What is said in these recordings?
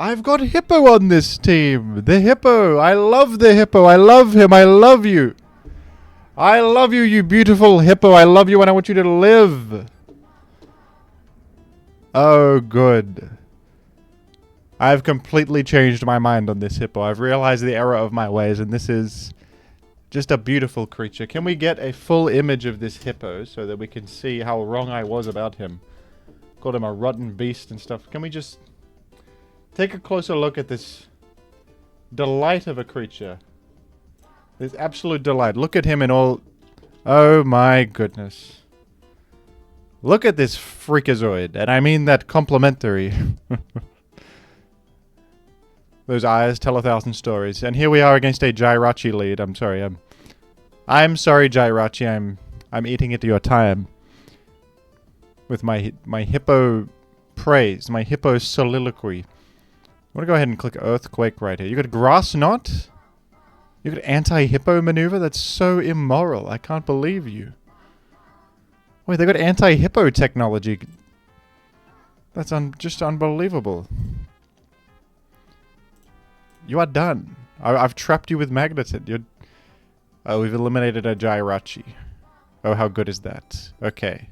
I've got Hippo on this team. The Hippo. I love the Hippo. I love him. I love you. I love you, you beautiful Hippo. I love you and I want you to live. Oh, good. I've completely changed my mind on this Hippo. I've realized the error of my ways, and this is just a beautiful creature. Can we get a full image of this Hippo so that we can see how wrong I was about him? Called him a rotten beast and stuff. Can we just take a closer look at this delight of a creature? This absolute delight. Look at him in all... Oh my goodness. Look at this freakazoid, and I mean that complimentary. Those eyes tell 1,000 stories. And here we are against a Jirachi lead. I'm sorry, Jirachi. I'm eating into your time. With my Hippo praise, my Hippo soliloquy. I want to go ahead and click Earthquake right here. You got Grass Knot? You got Anti-Hippo Maneuver? That's so immoral. I can't believe you. Wait, they got Anti-Hippo technology. That's just unbelievable. You are done. I've trapped you with Magneton. Oh, we've eliminated a Jirachi. Oh, how good is that? Okay.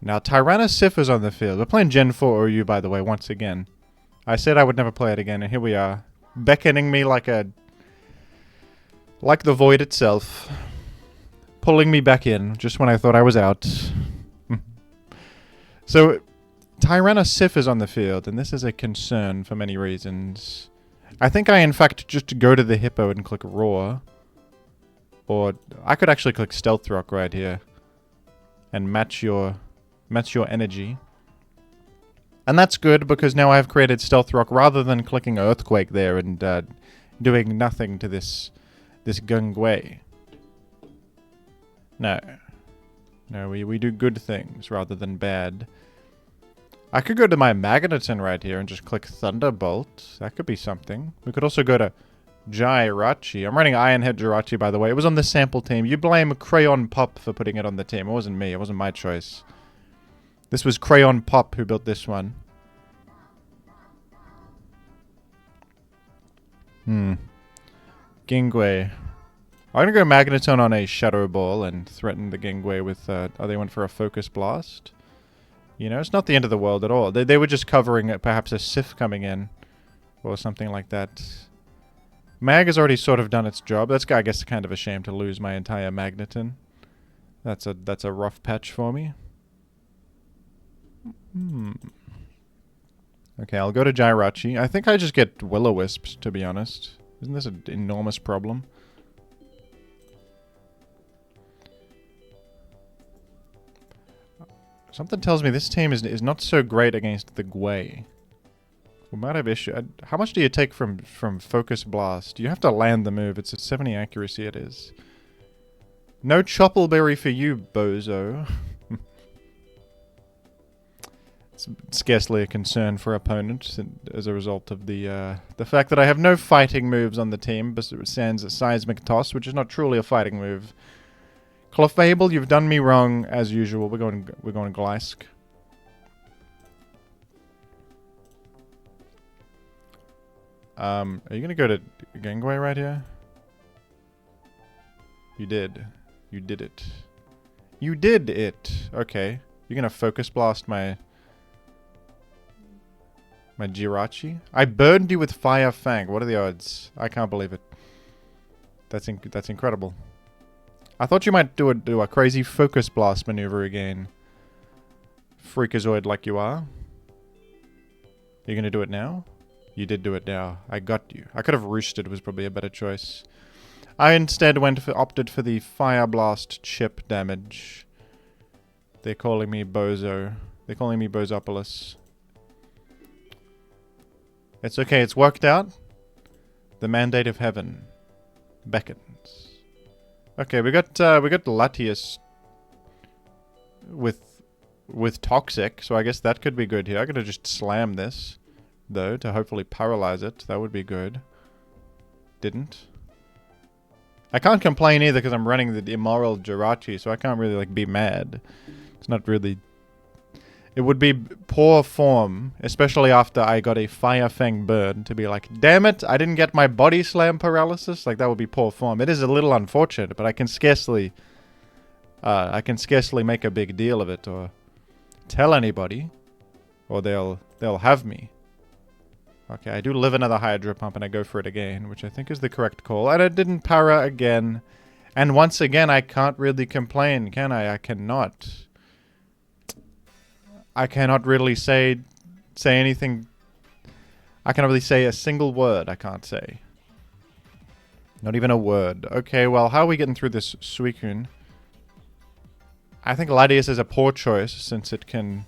Now, Tyrannosif is on the field. We're playing Gen 4 OU, by the way, once again. I said I would never play it again, and here we are. Beckoning me like the void itself. Pulling me back in, just when I thought I was out. So, Tyrannosif is on the field, and this is a concern for many reasons. I think I, in fact, just go to the Hippo and click Roar. Or, I could actually click Stealth Rock right here. And match your energy. And that's good, because now I've created Stealth Rock rather than clicking Earthquake there and doing nothing to this Gungwei. No. No, we do good things rather than bad. I could go to my Magneton right here and just click Thunderbolt. That could be something. We could also go to Jirachi. I'm running Iron Head Jirachi, by the way. It was on the sample team. You blame Crayon Pop for putting it on the team. It wasn't me. It wasn't my choice. This was Crayon Pop who built this one. Gingwei. I'm going to go Magneton on a Shadow Ball and threaten the Gingwei with... oh, they went for a Focus Blast. You know, it's not the end of the world at all. They were just covering perhaps a Sif coming in. Or something like that. Mag has already sort of done its job. That's, I guess, kind of a shame to lose my entire Magneton. That's a rough patch for me. Okay, I'll go to Jirachi. I think I just get Will-O-Wisps, to be honest. Isn't this an enormous problem? Something tells me this team is not so great against the Gwei. We might have issue. How much do you take from Focus Blast? You have to land the move. It's at 70 accuracy it is. No Choppleberry for you, bozo. It's scarcely a concern for opponents as a result of the fact that I have no fighting moves on the team, sans Seismic Toss, which is not truly a fighting move. Clefable, you've done me wrong as usual. We're going Glysk. Are you gonna go to Gangway right here? You did. You did it. You did it. Okay. You're gonna Focus Blast my Jirachi? I burned you with Fire Fang. What are the odds? I can't believe it. That's incredible. I thought you might do a crazy Focus Blast maneuver again. Freakazoid like you are. You're gonna do it now? You did do it now. I got you. I could have Roosted was probably a better choice. I instead opted for the Fire Blast chip damage. They're calling me Bozo. They're calling me Bozopolis. It's okay, it's worked out. The mandate of heaven beckons. Okay, we got Latias with Toxic, so I guess that could be good here. I gotta just slam this, though, to hopefully paralyze it. That would be good. Didn't. I can't complain either because I'm running the immoral Jirachi, so I can't really like be mad. It's not really It would be poor form, especially after I got a Fire Fang burn, to be like, damn it, I didn't get my body slam paralysis. Like, that would be poor form. It is a little unfortunate, but I can scarcely make a big deal of it or tell anybody, or they'll have me. Okay, I do live another Hydro Pump and I go for it again, which I think is the correct call. And I didn't para again. And once again, I can't really complain, can I? I cannot really say anything. I can't really say a single word. I can't say. Not even a word. Okay, well, how are we getting through this Suicune? I think Latias is a poor choice since it can...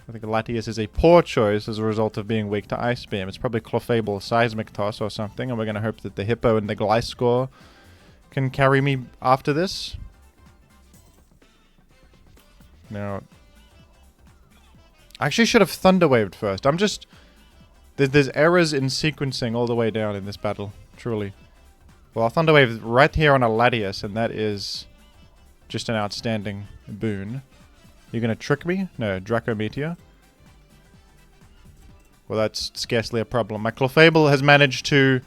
I think Latias is a poor choice as a result of being weak to Ice Beam. It's probably Clefable Seismic Toss or something, and we're going to hope that the Hippo and the Gliscor can carry me after this. Now, I actually should have Thunder Waved first. I'm just... There's errors in sequencing all the way down in this battle, truly. Well, I'll Thunder Wave right here on a Latias, and that is just an outstanding boon. You're going to trick me? No, Draco Meteor. Well, that's scarcely a problem. My Clefable has managed to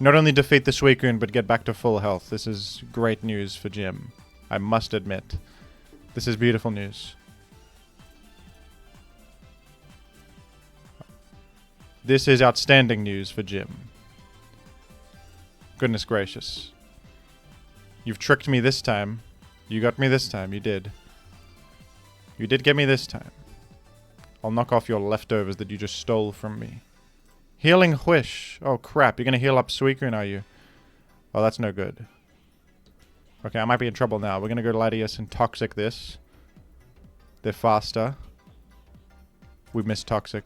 not only defeat the Suicune, but get back to full health. This is great news for Jim. I must admit. This is beautiful news. This is outstanding news for Jim. Goodness gracious. You've tricked me this time. You got me this time. You did. You did get me this time. I'll knock off your leftovers that you just stole from me. Healing Whish. Oh crap, you're gonna heal up Suicune, are you? Oh, that's no good. Okay, I might be in trouble now. We're gonna go to Latias and Toxic this. They're faster. We missed Toxic.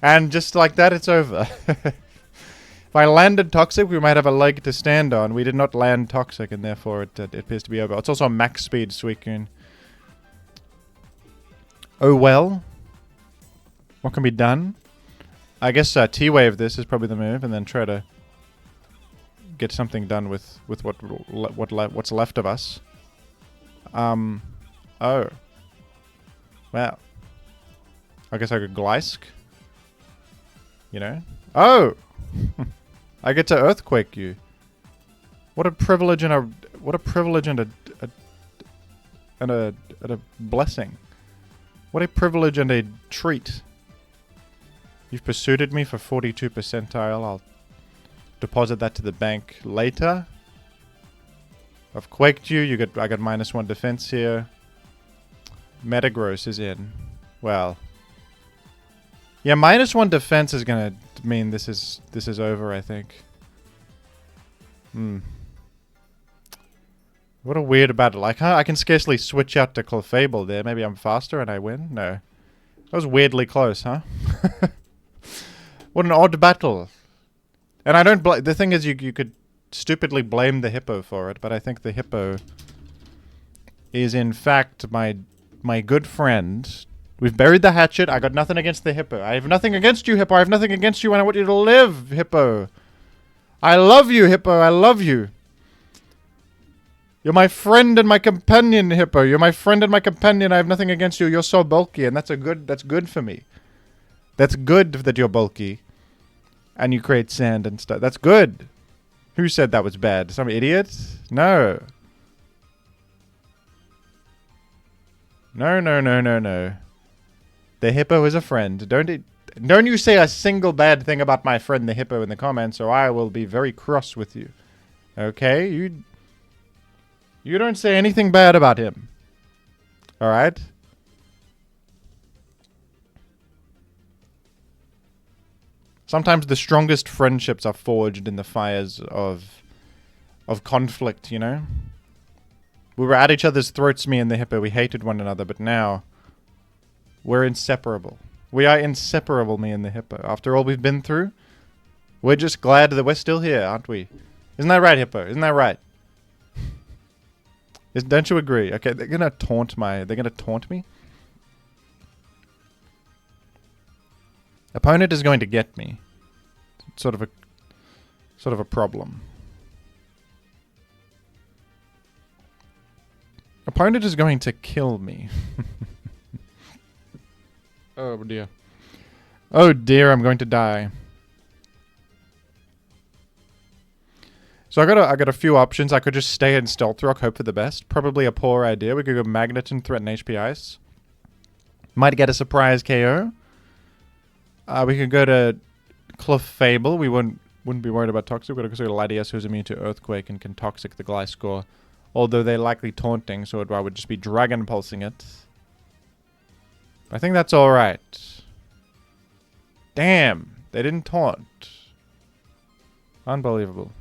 And just like that, it's over. If I landed Toxic, we might have a leg to stand on. We did not land Toxic, and therefore it appears to be over. It's also a max speed Suicune. Oh well. What can be done? I guess T-Wave this is probably the move, and then try to get something done with what's left of us. Oh. Well. I guess I could Glysk. You know? Oh! I get to Earthquake you. What a privilege and a blessing. What a privilege and a treat. You've pursued me for 42 percentile. I'll deposit that to the bank later. I've quaked you. I got -1 defense here. Metagross is in. Well. Yeah, -1 defense is gonna mean this is over, I think. What a weird battle. I can scarcely switch out to Clefable there. Maybe I'm faster and I win? No. That was weirdly close, huh? What an odd battle. And I don't the thing is, you could stupidly blame the Hippo for it, but I think the Hippo is in fact my good friend. We've buried the hatchet. I got nothing against the Hippo. I have nothing against you, Hippo. I have nothing against you, and I want you to live, Hippo. I love you, Hippo. I love you. You're my friend and my companion, Hippo. You're my friend and my companion. I have nothing against you. You're so bulky, and that's good for me. That's good that you're bulky. And you create sand and stuff. That's good. Who said that was bad? Some idiot? No. No, no, no, no, no. The Hippo is a friend. Don't you say a single bad thing about my friend the Hippo in the comments, or I will be very cross with you. Okay? You don't say anything bad about him. Alright? Sometimes the strongest friendships are forged in the fires of conflict, you know? We were at each other's throats, me and the Hippo. We hated one another, but now we're inseparable. We are inseparable, me and the Hippo. After all we've been through, we're just glad that we're still here, aren't we? Isn't that right, Hippo? Isn't that right? Don't you agree? Okay, they're gonna taunt me? Opponent is going to get me. Sort of a problem. Opponent is going to kill me. Oh dear. Oh dear, I'm going to die. So I got a few options. I could just stay in Stealth Rock, hope for the best. Probably a poor idea. We could go Magnet and threaten HP Ice. Might get a surprise KO. We could go to Clefable. We wouldn't be worried about Toxic. We're going to go to Latias, who's immune to Earthquake and can Toxic the Gliscor. Although they're likely taunting, so I would just be Dragon Pulsing it. I think that's alright. Damn, they didn't taunt. Unbelievable.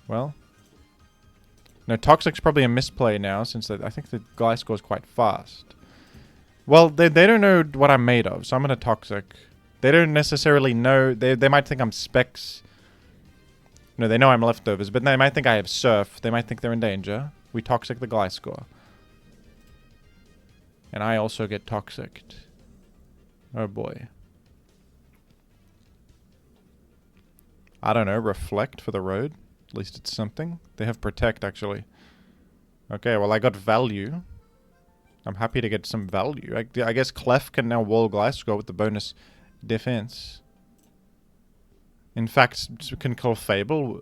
Well, no, Toxic's probably a misplay now, since I think the Gliscor is quite fast. Well, they don't know what I'm made of, so I'm gonna Toxic. They don't necessarily know. They might think I'm Specs. No, they know I'm Leftovers, but they might think I have Surf. They might think they're in danger. We Toxic the Gliscor. And I also get Toxiced. Oh boy. I don't know, Reflect for the road. At least it's something. They have Protect, actually. Okay, well, I got Value. I'm happy to get some value. I guess Clef can now wall Gliscor with the bonus defense. In fact, can Clefable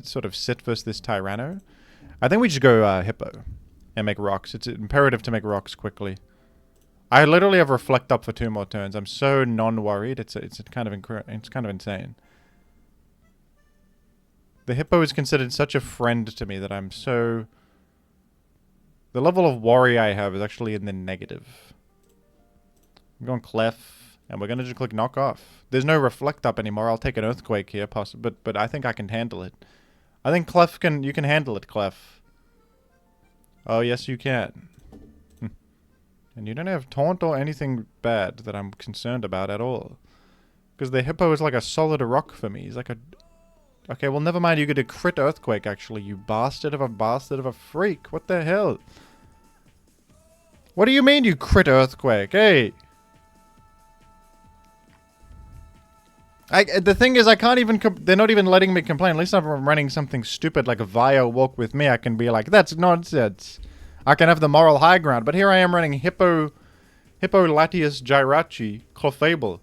sort of sit versus this Tyranno? I think we just go Hippo and make rocks. It's imperative to make rocks quickly. I literally have Reflect up for 2 more turns. I'm so non-worried. It's kind of insane. The Hippo is considered such a friend to me that I'm so... The level of worry I have is actually in the negative. I'm going Clef, and we're going to just click Knock Off. There's no Reflect up anymore. I'll take an Earthquake here, but I think I can handle it. I think Clef you can handle it, Clef. Oh, yes, you can. And you don't have Taunt or anything bad that I'm concerned about at all. Because the Hippo is like a solid rock for me. He's like a... Okay, well, never mind. You get a crit Earthquake, actually. You bastard of a freak. What the hell? What do you mean you crit Earthquake? Hey! The thing is, I can't even... They're not even letting me complain. At least if I'm running something stupid like a Vio Walk with me, I can be like, that's nonsense. I can have the moral high ground. But here I am running Hippo Latias Jirachi Clefable.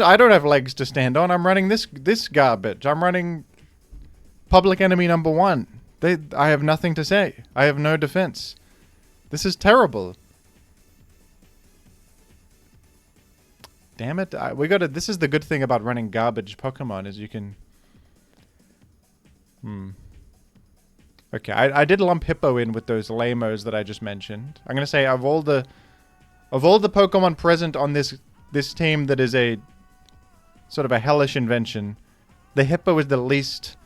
I don't have legs to stand on. I'm running this garbage. I'm running Public Enemy #1. I have nothing to say. I have no defense. This is terrible. Damn it. This is the good thing about running garbage Pokemon is you can... Okay, I did lump Hippo in with those lamos that I just mentioned. I'm going to say of all the Pokemon present on this team that is a sort of a hellish invention, the Hippo is the least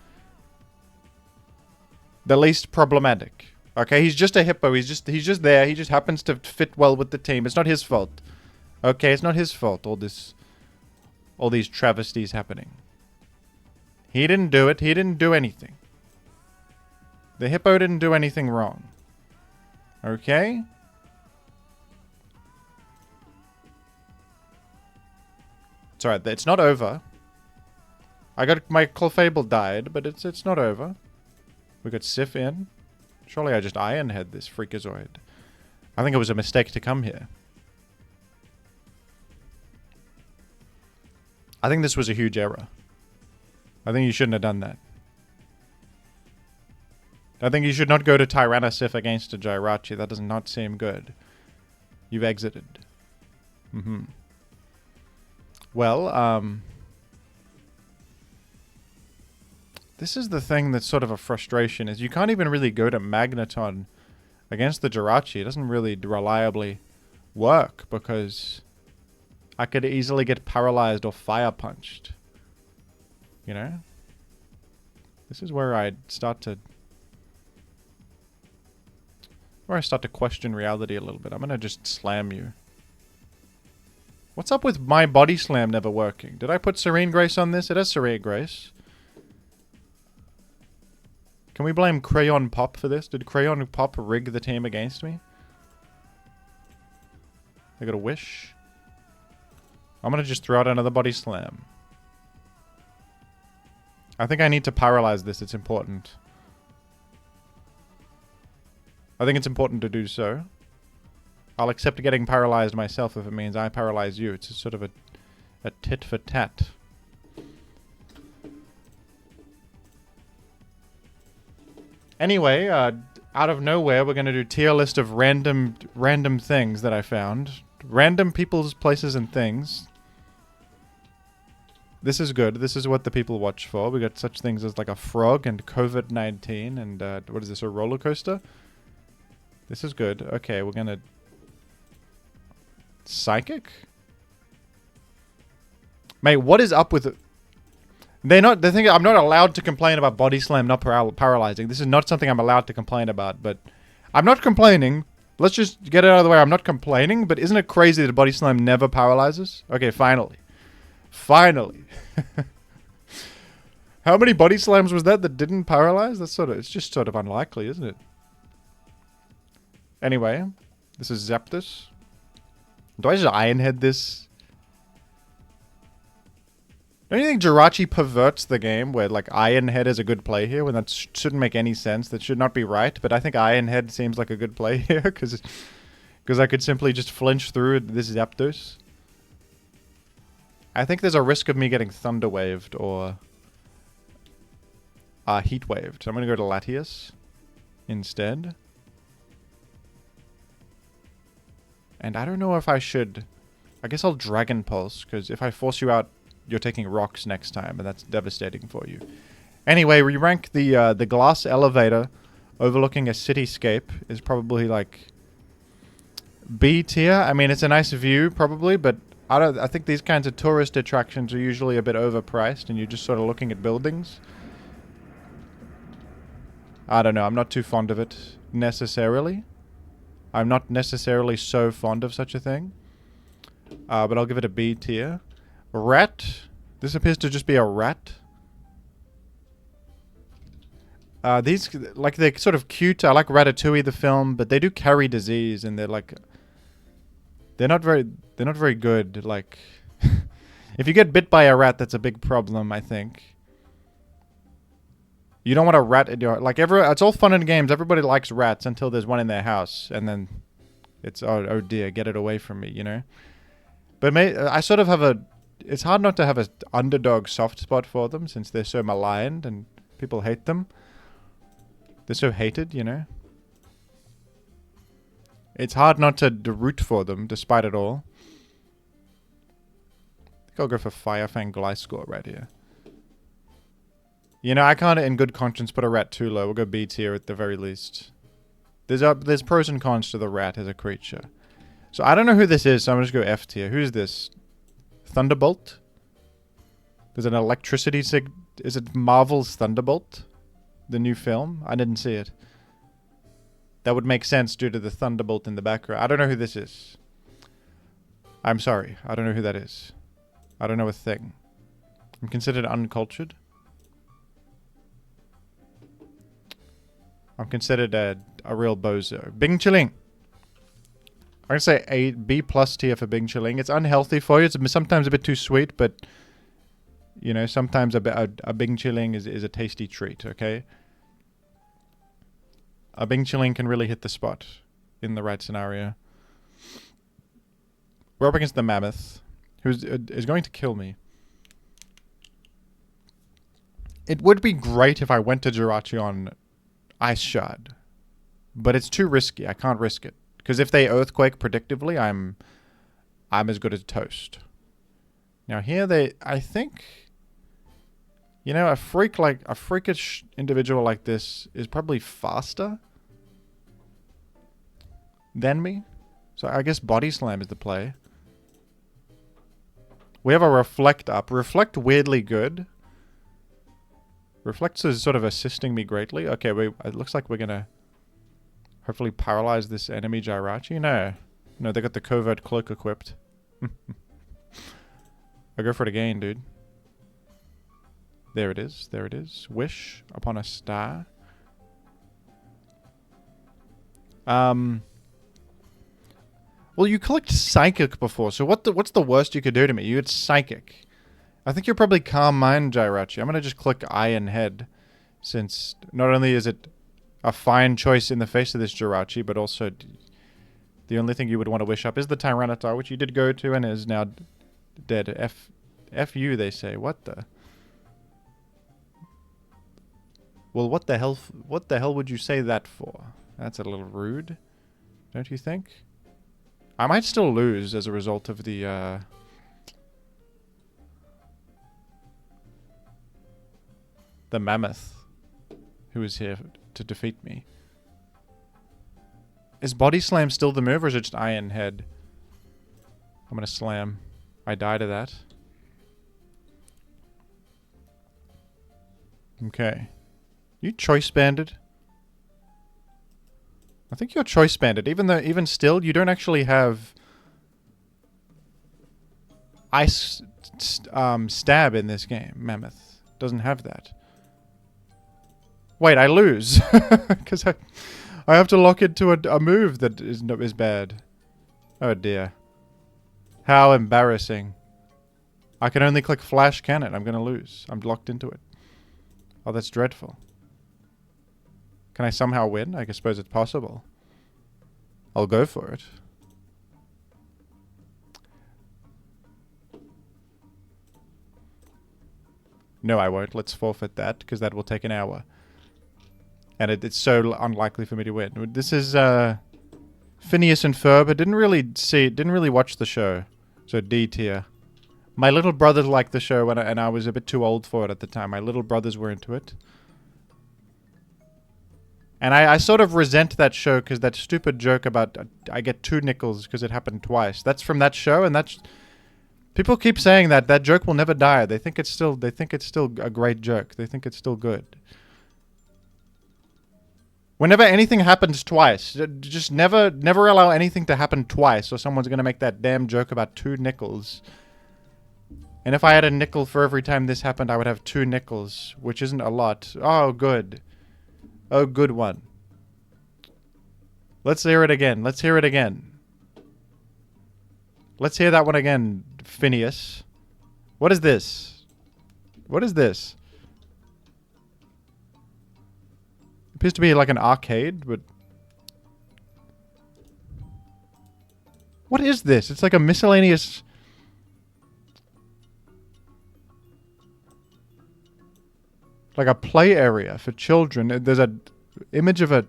problematic. Okay, he's just a Hippo. He's just there. He just happens to fit well with the team. It's not his fault. Okay, it's not his fault. All these travesties happening. He didn't do it. He didn't do anything. The Hippo didn't do anything wrong. Okay? It's alright, it's not over. My Clefable died, but it's not over. We got Sif in. Surely I just Iron Head this Freakazoid. I think it was a mistake to come here. I think this was a huge error. I think you shouldn't have done that. I think you should not go to Tyrannosif against a Jirachi. That does not seem good. You've exited. Well, this is the thing that's sort of a frustration, is you can't even really go to Magneton against the Jirachi. It doesn't really reliably work, because I could easily get paralyzed or fire punched. You know? This is where I start to question reality a little bit. I'm gonna just slam you. What's up with my body slam never working? Did I put Serene Grace on this? It has Serene Grace. Can we blame Crayon Pop for this? Did Crayon Pop rig the team against me? I got a wish. I'm gonna just throw out another body slam. I think I need to paralyze this. It's important. I think it's important to do so. I'll accept getting paralyzed myself if it means I paralyze you. It's a sort of a tit for tat. Anyway, out of nowhere, we're going to do tier list of random things that I found. Random people's, places, and things. This is good. This is what the people watch for. We got such things as like a frog and COVID-19 and what is this, a roller coaster? This is good. Okay, we're gonna... Psychic? Mate, what is up with it? I'm not allowed to complain about body slam not paralyzing. This is not something I'm allowed to complain about, but I'm not complaining. Let's just get it out of the way. I'm not complaining, but isn't it crazy that body slam never paralyzes? Okay, finally. Finally. How many body slams was that didn't paralyze? It's just sort of unlikely, isn't it? Anyway, this is Zapdos. Do I just Iron Head this? Don't you think Jirachi perverts the game where like Iron Head is a good play here when that shouldn't make any sense? That should not be right, but I think Iron Head seems like a good play here because I could simply just flinch through this Zapdos. I think there's a risk of me getting Thunder Waved or Heat Waved. So I'm going to go to Latias instead. And I don't know if I should... I guess I'll Dragon Pulse, because if I force you out, you're taking rocks next time, and that's devastating for you. Anyway, we rank the glass elevator overlooking a cityscape is probably like B tier. I mean, it's a nice view, probably, but I think these kinds of tourist attractions are usually a bit overpriced, and you're just sort of looking at buildings. I don't know. I'm not too fond of it, necessarily. I'm not necessarily so fond of such a thing. But I'll give it a B tier. Rat. This appears to just be a rat. These, like, they're sort of cute. I like Ratatouille, the film, but they do carry disease, and they're like... They're not very good. Like, if you get bit by a rat, that's a big problem, I think. You don't want a rat in your... Like, it's all fun and games. Everybody likes rats until there's one in their house. And then it's, oh dear, get it away from me, you know? But I sort of have a... It's hard not to have an underdog soft spot for them since they're so maligned and people hate them. They're so hated, you know? It's hard not to root for them despite it all. I think I'll go for Firefang Gliscor right here. You know, I can't in good conscience put a rat too low. We'll go B tier at the very least. There's pros and cons to the rat as a creature. So I don't know who this is, so I'm just going to go F tier. Who's this? Thunderbolt? There's an electricity Is it Marvel's Thunderbolt? The new film? I didn't see it. That would make sense due to the Thunderbolt in the background. I don't know who this is. I'm sorry. I don't know who that is. I don't know a thing. I'm considered uncultured. I'm considered a real bozo. Bing Chilling. I'm going to say a B plus tier for Bing Chilling. It's unhealthy for you. It's sometimes a bit too sweet, but, you know, sometimes a Bing Chilling is a tasty treat, okay? A Bing Chilling can really hit the spot in the right scenario. We're up against the Mammoth, who is going to kill me. It would be great if I went to Jirachi on Ice Shard, but it's too risky. I can't risk it. Because if they Earthquake predictively, I'm as good as toast. Now here I think, you know, a freakish individual like this is probably faster than me. So I guess Body Slam is the play. We have a Reflect up. Reflect weirdly good. Reflect is sort of assisting me greatly. Okay, it looks like we're gonna hopefully paralyze this enemy Jirachi. No, they got the Covert Cloak equipped. I'll go for it again, dude. There it is. There it is. Wish upon a star. Well, you clicked Psychic before, so what's the worst you could do to me? You had Psychic. I think you're probably Calm Mind, Jirachi. I'm going to just click Iron Head, since not only is it a fine choice in the face of this Jirachi, but also the only thing you would want to wish up is the Tyranitar, which you did go to and is now dead. F you, they say. What the? Well, what the hell would you say that for? That's a little rude, don't you think? I might still lose as a result of the mammoth who is here to defeat me. Is Body Slam still the move, or is it just Iron Head? I'm gonna slam. I die to that. Okay. You choice banded? I think you're choice banded, even still, you don't actually have ice stab in this game. Mammoth doesn't have that. Wait, I lose because I have to lock into a move that is bad. Oh dear. How embarrassing. I can only click Flash Cannon. I'm gonna lose. I'm locked into it. Oh, that's dreadful. Can I somehow win? I suppose it's possible. I'll go for it. No, I won't. Let's forfeit that, because that will take an hour. And it's so unlikely for me to win. This is Phineas and Ferb. I didn't really watch the show. So D tier. My little brothers liked the show, and I was a bit too old for it at the time. My little brothers were into it. And I sort of resent that show because that stupid joke about I get 2 nickels because it happened twice. That's from that show, and that's people keep saying that joke will never die. They think it's still a great joke. They think it's still good. Whenever anything happens twice, just never allow anything to happen twice, or someone's gonna make that damn joke about 2 nickels. And if I had a nickel for every time this happened, I would have 2 nickels, which isn't a lot. Oh, good. Oh, good one. Let's hear it again. Let's hear it again. Let's hear that one again, Phineas. What is this? What is this? Appears to be like an arcade, but... What is this? It's like a miscellaneous... Like a play area for children. There's a image of a...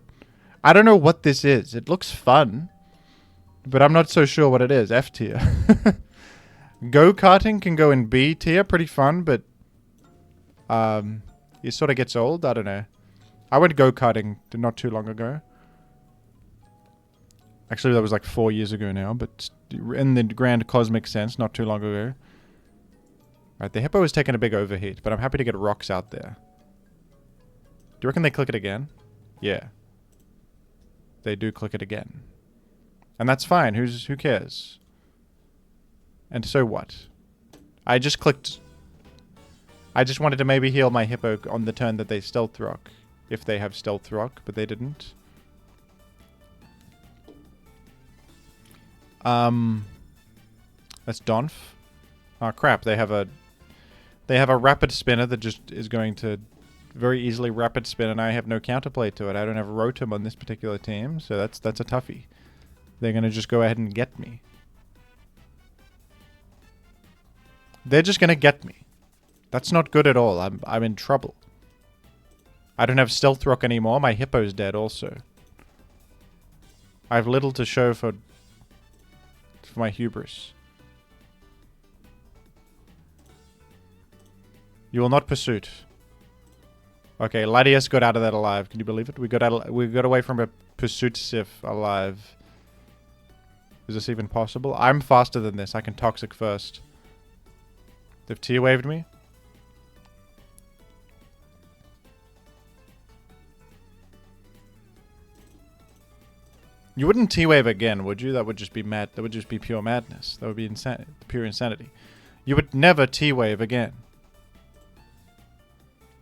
I don't know what this is. It looks fun. But I'm not so sure what it is. F tier. Go-karting can go in B tier. Pretty fun, but... it sort of gets old. I don't know. I went go-karting not too long ago. Actually, that was like 4 years ago now. But in the grand cosmic sense, not too long ago. Right, the Hippo is taking a big overheat. But I'm happy to get rocks out there. Do you reckon they click it again? Yeah. They do click it again. And that's fine. Who cares? And so what? I just clicked... I just wanted to maybe heal my Hippo on the turn that they stealth rock. If they have stealth rock, but they didn't. That's Donph. Oh crap, they have a rapid spinner that just is going to very easily rapid spin, and I have no counterplay to it. I don't have Rotom on this particular team, so that's a toughie. They're going to just go ahead and get me. They're just going to get me. That's not good at all. I'm in trouble. I don't have Stealth Rock anymore. My Hippo's dead also. I have little to show for my hubris. You will not pursuit. Okay, Latias got out of that alive. Can you believe it? We got away from a pursuit sif alive. Is this even possible? I'm faster than this. I can Toxic first. They've T-waved me. You wouldn't T-wave again, would you? That would just be mad. That would just be pure madness. That would be pure insanity. You would never T-wave again.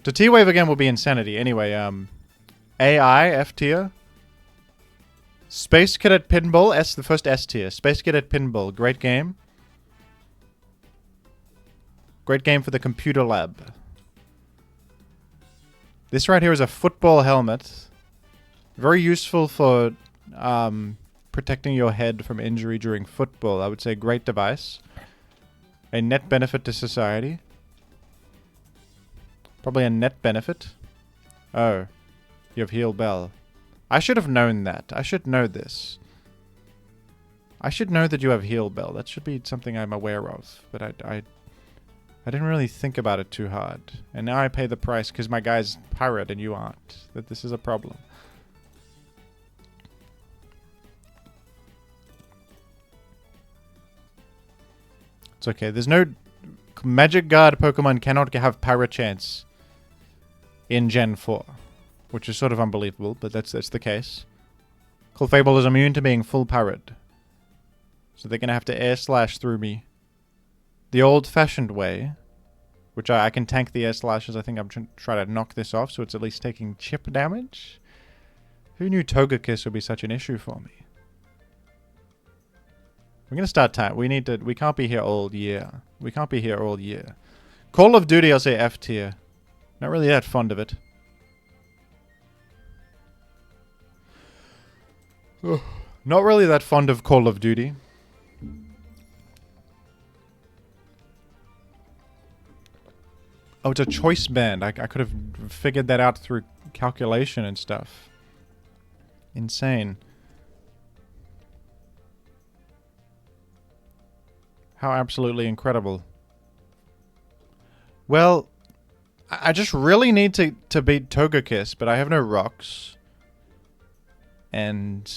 To T-wave again will be insanity. Anyway, AI, F tier. Space Cadet Pinball, the first S tier. Space Cadet Pinball, great game. Great game for the computer lab. This right here is a football helmet Very useful for protecting your head from injury during football. I would say great device. A net benefit to society. Probably a net benefit. Oh. You have Heal Bell. I should have known that. I should know this. I should know that you have Heal Bell. That should be something I'm aware of. But I didn't really think about it too hard. And now I pay the price because my guy's pirate and you aren't. That this is a problem. It's okay. There's no... Magic Guard Pokemon cannot have Pirate Chance in Gen 4. Which is sort of unbelievable, but that's the case. Clefable is immune to being full Pirate. So they're going to have to Air Slash through me. The old-fashioned way, which I can tank the Air Slashes. I think I'm trying to knock this off, so it's at least taking chip damage. Who knew Togekiss would be such an issue for me? We're going to start time. We can't be here all year. We can't be here all year. Call of Duty, I'll say F tier. Not really that fond of it. Not really that fond of Call of Duty. Oh, it's a choice band. I could have figured that out through calculation and stuff. Insane. How absolutely incredible. Well, I just really need to beat Togekiss, but I have no rocks. And,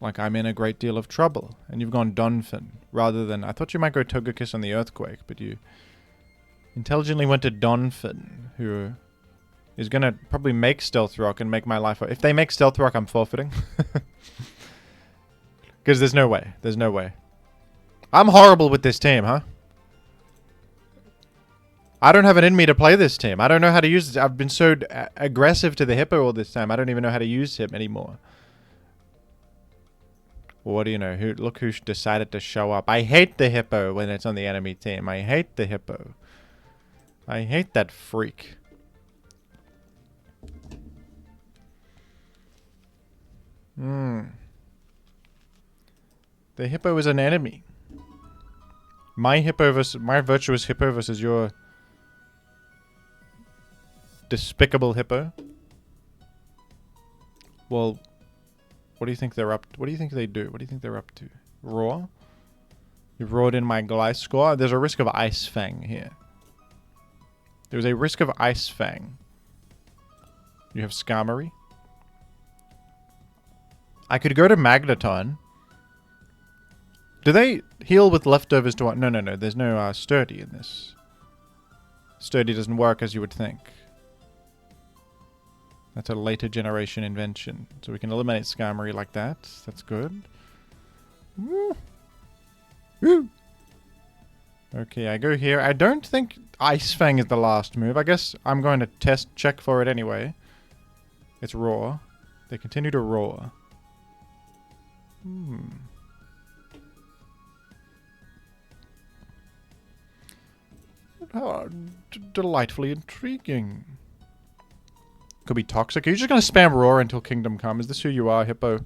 like, I'm in a great deal of trouble. And you've gone Donphin, rather than... I thought you might go Togekiss on the Earthquake, but you intelligently went to Donphin, who is going to probably make Stealth Rock and make my life... If they make Stealth Rock, I'm forfeiting. Because there's no way. There's no way. I'm horrible with this team, huh? I don't have it in me to play this team. I don't know how to use it. I've been so aggressive to the Hippo all this time. I don't even know how to use him anymore. Well, what do you know? Look who decided to show up. I hate the Hippo when it's on the enemy team. I hate the Hippo. I hate that freak. The Hippo is an enemy. My virtuous Hippo versus your despicable Hippo. Well, what do you think they're up to? What do you think they do? What do you think they're up to? Roar? You've roared in my Gliscor. There's a risk of Ice Fang here. There's a risk of Ice Fang. You have Skarmory. I could go to Magneton. Do they heal with leftovers to... No. There's no Sturdy in this. Sturdy doesn't work as you would think. That's a later generation invention. So we can eliminate Skarmory like that. That's good. Woo. Woo. Okay, I go here. I don't think Ice Fang is the last move. I guess I'm going to check for it anyway. It's Roar. They continue to roar. How delightfully intriguing. Could be toxic. Are you just going to spam Roar until Kingdom Come? Is this who you are, Hippo?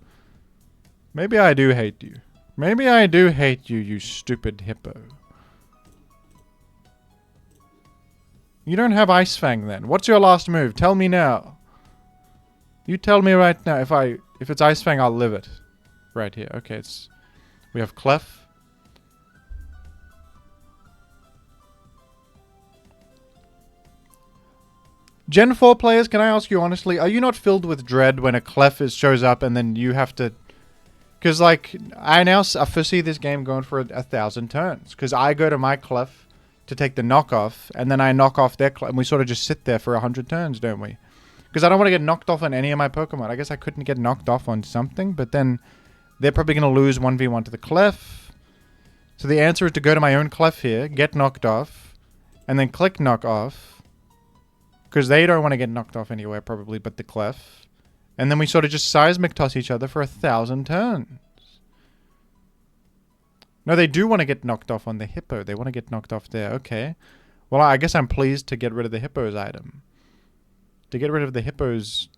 Maybe I do hate you. Maybe I do hate you, you stupid Hippo. You don't have Ice Fang then. What's your last move? Tell me now. You tell me right now. If it's Ice Fang, I'll live it. Right here. Okay, we have Clef. Gen 4 players, can I ask you honestly, are you not filled with dread when a Clef shows up and then you have to... Because, like, I foresee this game going for 1,000 turns. Because I go to my Clef to take the knockoff, and then I knock off their Clef, and we sort of just sit there for 100 turns, don't we? Because I don't want to get knocked off on any of my Pokemon. I guess I couldn't get knocked off on something, but then they're probably going to lose 1v1 to the Clef. So the answer is to go to my own Clef here, get knocked off, and then click knock off. Because they don't want to get knocked off anywhere, probably, but the Clef. And then we sort of just seismic toss each other for 1,000 turns. No, they do want to get knocked off on the Hippo. They want to get knocked off there. Okay. Well, I guess I'm pleased to get rid of the Hippo's item. To get rid of the Hippo's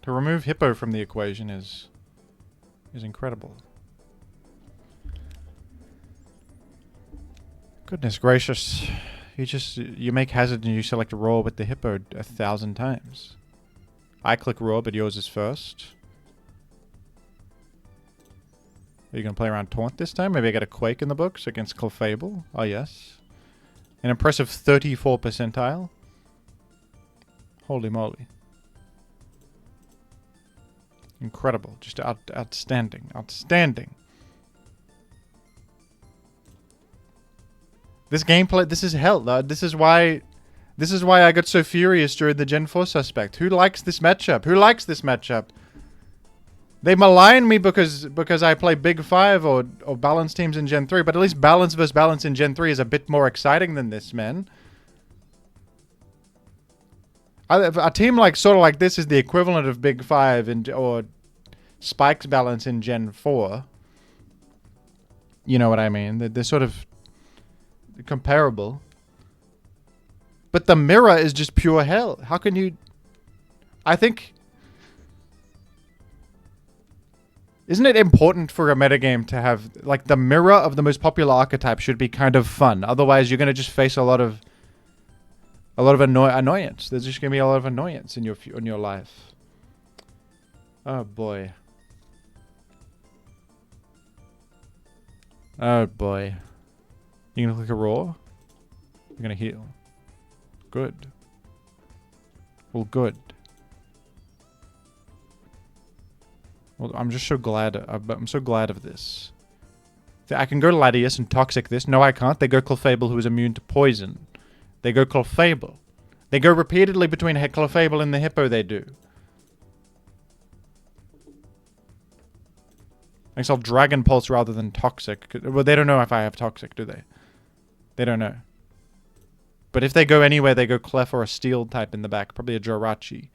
To remove Hippo from the equation is incredible. Goodness gracious. You make hazard and you select a roar with the Hippo 1,000 times. I click roar, but yours is first. Are you going to play around Taunt this time? Maybe I get a Quake in the books against Clefable. Oh, yes. An impressive 34 percentile. Holy moly. Incredible. Just outstanding. Outstanding. This gameplay, this is hell. This is why I got so furious during the Gen 4 suspect. Who likes this matchup? Who likes this matchup? They malign me because I play Big 5 or balance teams in Gen 3, but at least balance versus balance in Gen 3 is a bit more exciting than this, man. A team sort of like this is the equivalent of Big 5 or Spike's balance in Gen 4. You know what I mean? They're sort of comparable. But the mirror is just pure hell. How can you... I think... Isn't it important for a metagame to have... Like, the mirror of the most popular archetype should be kind of fun. Otherwise, you're going to just face a lot of annoyance. There's just going to be a lot of annoyance in your life. Oh, boy. Oh, boy. You going to click a roar? You're going to heal. Good. Well, good. Well, I'm just so glad. I'm so glad of this. I can go Latias and Toxic this. No, I can't. They go Clefable, who is immune to poison. They go Clefable. They go repeatedly between Clefable and the Hippo, they do. I guess I'll Dragon Pulse rather than Toxic. Well, they don't know if I have Toxic, do they? They don't know. But if they go anywhere, they go Clef or a Steel type in the back. Probably a Jirachi.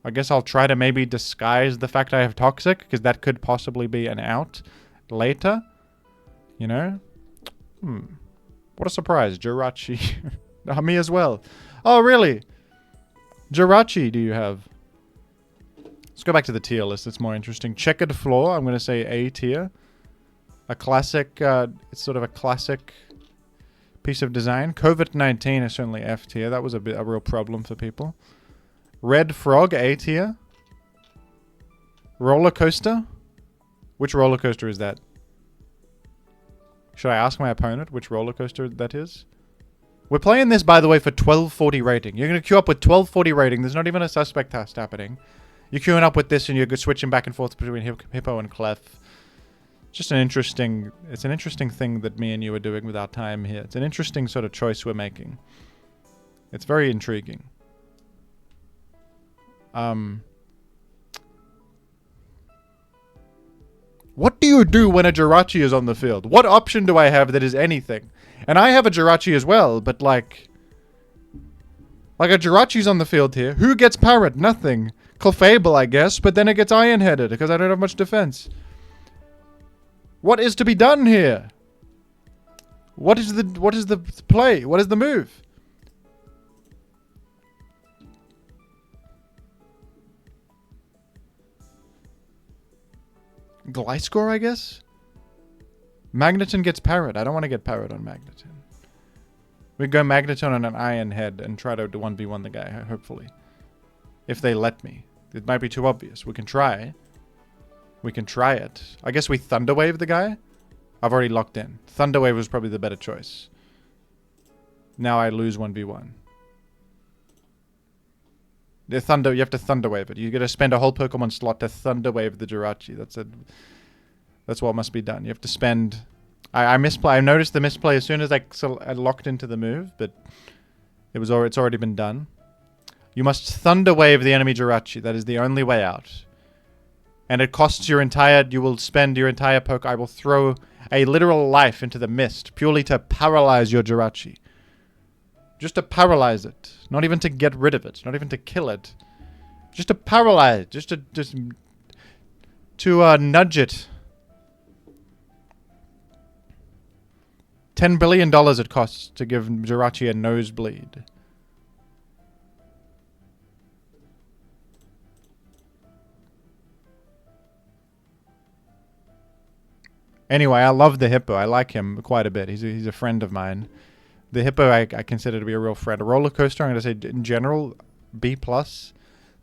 I guess I'll try to maybe disguise the fact I have Toxic, because that could possibly be an out later. You know? What a surprise. Jirachi. Me as well. Oh, really? Jirachi do you have? Let's go back to the tier list. It's more interesting. Checkered Floor. I'm going to say A tier. A classic. It's sort of a classic piece of design. COVID-19 is certainly F tier. That was a real problem for people. Red Frog, A tier. Roller Coaster. Which roller coaster is that? Should I ask my opponent which roller coaster that is? We're playing this, by the way, for 1240 rating. You're going to queue up with 1240 rating. There's not even a suspect test happening. You're queuing up with this and you're switching back and forth between Hippo and Clef. Just an interesting... It's an interesting thing that me and you are doing with our time here. It's an interesting sort of choice we're making. It's very intriguing. What do you do when a Jirachi is on the field? What option do I have that is anything? And I have a Jirachi as well, but like a Jirachi's on the field here. Who gets parried? Nothing. Clefable, I guess, but then it gets iron-headed because I don't have much defense. What is to be done here? What is the play? What is the move? Gliscor, I guess? Magneton gets parried. I don't want to get parried on Magneton. We go Magneton on an Iron Head and try to 1v1 the guy, hopefully. If they let me. It might be too obvious. We can try. We can try it. I guess we Thunder Wave the guy? I've already locked in. Thunder Wave was probably the better choice. Now I lose 1v1. You have to Thunder Wave it. You got to spend a whole Pokemon slot to Thunder Wave the Jirachi. That's what must be done. You have to spend... I misplay. I noticed the misplay as soon as I locked into the move, but it's already been done. You must Thunder Wave the enemy Jirachi. That is the only way out. And it costs your entire... You will spend your entire Poke... I will throw a literal life into the mist purely to paralyze your Jirachi. Just to paralyze it. Not even to get rid of it. Not even to kill it. Just to paralyze it. Just to nudge it. $10 billion it costs to give Jirachi a nosebleed. Anyway, I love the Hippo. I like him quite a bit. He's a friend of mine. The Hippo I consider to be a real friend. A roller coaster, I'm going to say in general, B+.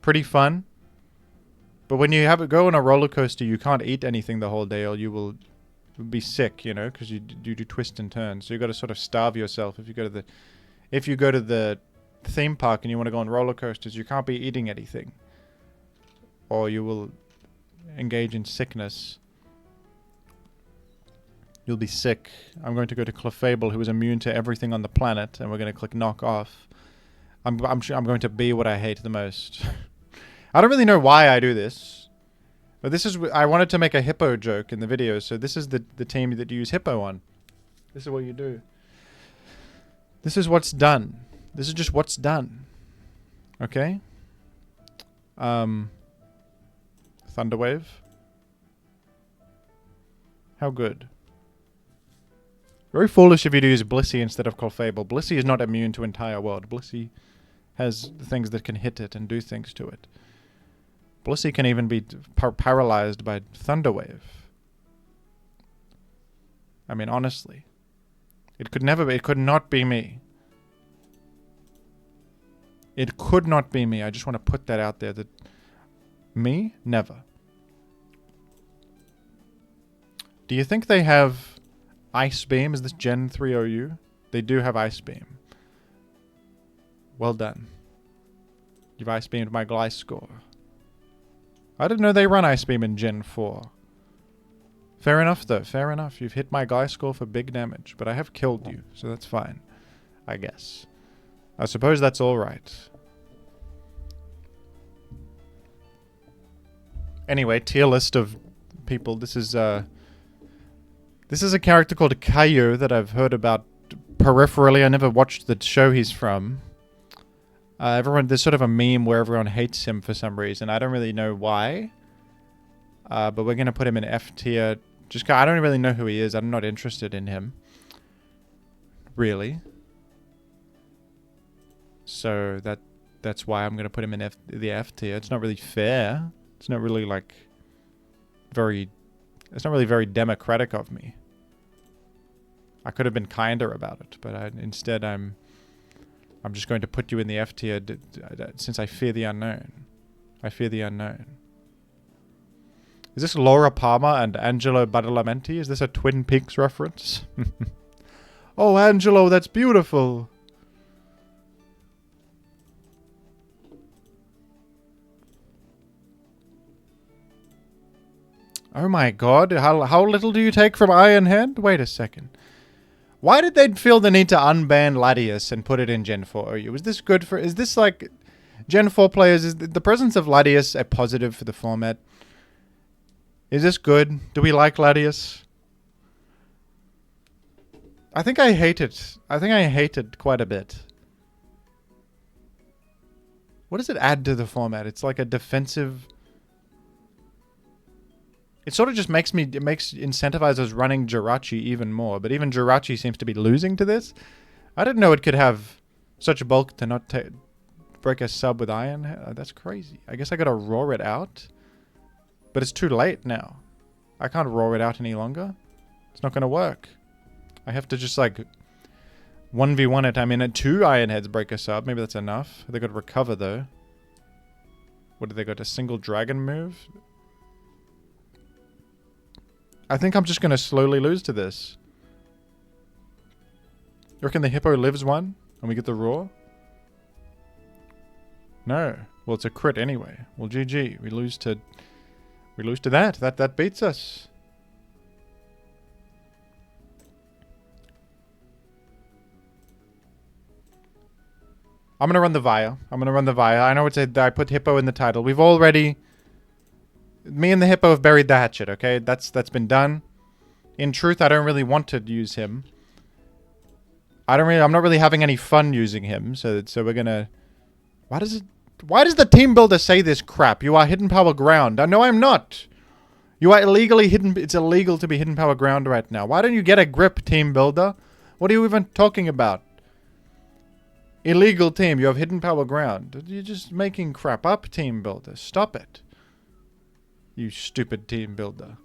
Pretty fun. But when you go on a roller coaster, you can't eat anything the whole day or you will be sick, you know, because you do twist and turn. So you got to sort of starve yourself. If you go to the theme park and you want to go on roller coasters, you can't be eating anything, or you will engage in sickness. You'll be sick. I'm going to go to Clefable, who is immune to everything on the planet, and we're going to click knock off. I'm going to be what I hate the most. I don't really know why I do this, but this is I wanted to make a Hippo joke in the video, so this is the team that you use Hippo on. This is what you do. This is what's done. This is just what's done. Okay? Thunderwave. How good. Very foolish if you use Blissey instead of Clefable. Blissey is not immune to entire world. Blissey has things that can hit it and do things to it. Blissey can even be paralyzed by Thunderwave. I mean, honestly. It could not be me. It could not be me. I just want to put that out there. That me? Never. Do you think they have Ice Beam? Is this Gen 3 OU? They do have Ice Beam. Well done. You've Ice Beamed my Gliscor. I didn't know they run Ice Beam in Gen 4. Fair enough, though. Fair enough. You've hit my Gliscor for big damage, but I have killed you, so that's fine. I guess. I suppose that's alright. Anyway, tier list of people. This is a character called Caillou that I've heard about peripherally. I never watched the show he's from. There's sort of a meme where everyone hates him for some reason. I don't really know why. But we're going to put him in F tier. I don't really know who he is. I'm not interested in him. Really. So that's why I'm going to put him in the F tier. It's not really fair. It's not really it's not really very democratic of me. I could have been kinder about it, but instead I'm just going to put you in the F tier since I fear the unknown. I fear the unknown. Is this Laura Palmer and Angelo Badalamenti? Is this a Twin Peaks reference? Oh, Angelo, that's beautiful. Oh my god, how little do you take from Ironhead? Wait a second. Why did they feel the need to unban Latias and put it in Gen 4 OU? Is this like Gen 4 players, is the presence of Latias a positive for the format? Is this good? Do we like Latias? I think I hate it. I think I hate it quite a bit. What does it add to the format? It's like a defensive... It sort of just makes incentivizers running Jirachi even more. But even Jirachi seems to be losing to this. I didn't know it could have such a bulk to not break a sub with Iron. That's crazy. I guess I gotta roar it out. But it's too late now. I can't roar it out any longer. It's not gonna work. I have to just like 1v1 it. I mean, 2 Iron Heads break a sub. Maybe that's enough. They got to recover though. What do they got? A single dragon move? I think I'm just going to slowly lose to this. You reckon the Hippo lives one and we get the roar? No. Well, it's a crit anyway. Well, GG. We lose to that. That beats us. I'm going to run the Via. I know I put Hippo in the title. We've already... Me and the Hippo have buried the hatchet, okay? That's been done. In truth, I don't really want to use him. I'm not really having any fun using him, so we're gonna... Why does the team builder say this crap? You are hidden power ground. No, I'm not. You are illegally hidden... It's illegal to be hidden power ground right now. Why don't you get a grip, team builder? What are you even talking about? Illegal team, you have hidden power ground. You're just making crap up, team builder. Stop it. You stupid team builder.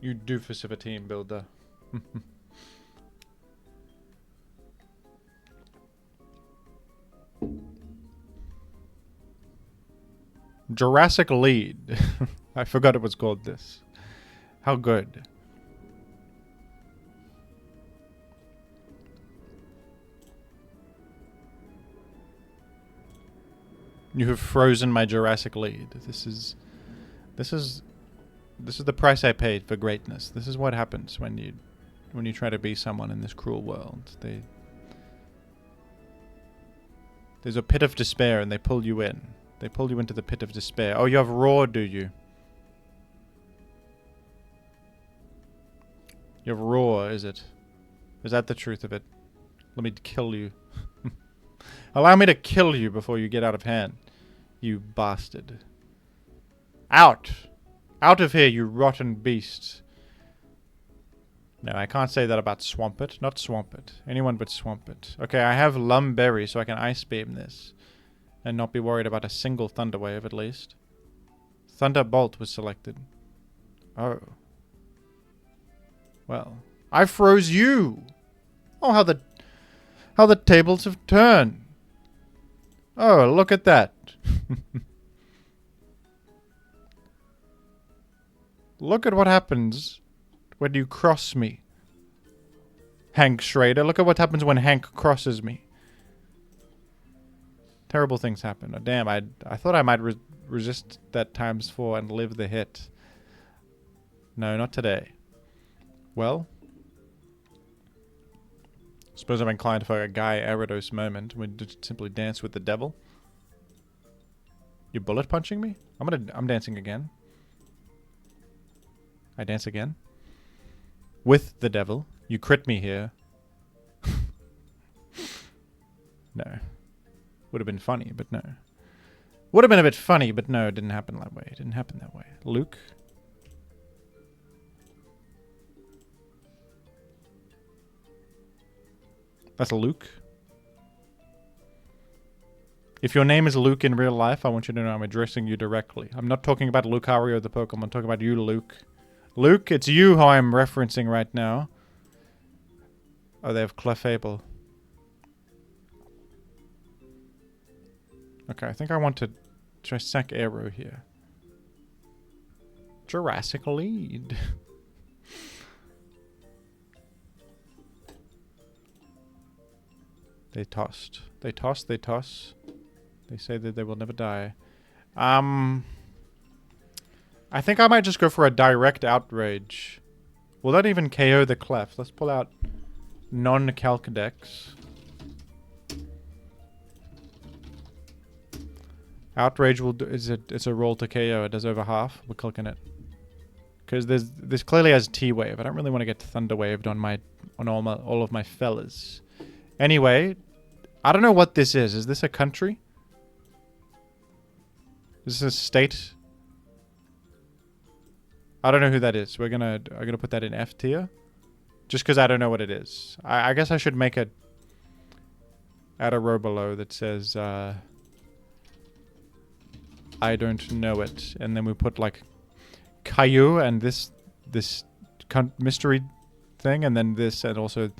You doofus of a team builder. Jurassic lead. I forgot it was called this. How good. You have frozen my Jurassic lead. This is the price I paid for greatness. This is what happens when you try to be someone in this cruel world. There's a pit of despair and they pull you in. They pull you into the pit of despair. Oh, you have Roar, do you? You have Roar, is it? Is that the truth of it? Let me kill you. Allow me to kill you before you get out of hand. You bastard. Out! Out of here, you rotten beast. No, I can't say that about Swampert. Not Swampert. Anyone but Swampert. Okay, I have Lumberry, so I can Ice Beam this. And not be worried about a single Thunder Wave, at least. Thunderbolt was selected. Oh. Well. I froze you! Oh, how the tables have turned. Oh, look at that. Look at what happens when you cross me. Hank Schrader. Look at what happens when Hank crosses me. Terrible things happen. Oh, damn, I thought I might resist that ×4 and live the hit. No, not today. Well. Suppose I'm inclined for a Guy Arados moment. We just simply dance with the devil. You bullet punching me? I'm dancing again. I dance again. With the devil. You crit me here. No. Would have been funny, but no. Would have been a bit funny, but no, it didn't happen that way. It didn't happen that way. Luke. That's Luke. If your name is Luke in real life, I want you to know I'm addressing you directly. I'm not talking about Lucario the Pokemon. I'm talking about you, Luke. Luke, it's you who I'm referencing right now. Oh, they have Clefable. Okay, I think I want to try Sack Arrow here. Jurassic lead. They tossed. They toss, they toss. They say that they will never die. I think I might just go for a direct outrage. Will that even KO the Clef? Let's pull out non-calc decks. Outrage will do, it's a roll to KO. It does over half. We're clicking it. Because this clearly has T-Wave. I don't really want to get Thunder Waved on all of my fellas. Anyway, I don't know what this is. Is this a country? Is this a state? I don't know who that is. I'm gonna put that in F tier. Just because I don't know what it is. I guess I should make add a row below that says I don't know it. And then we put like Caillou and this mystery thing, and then this, and also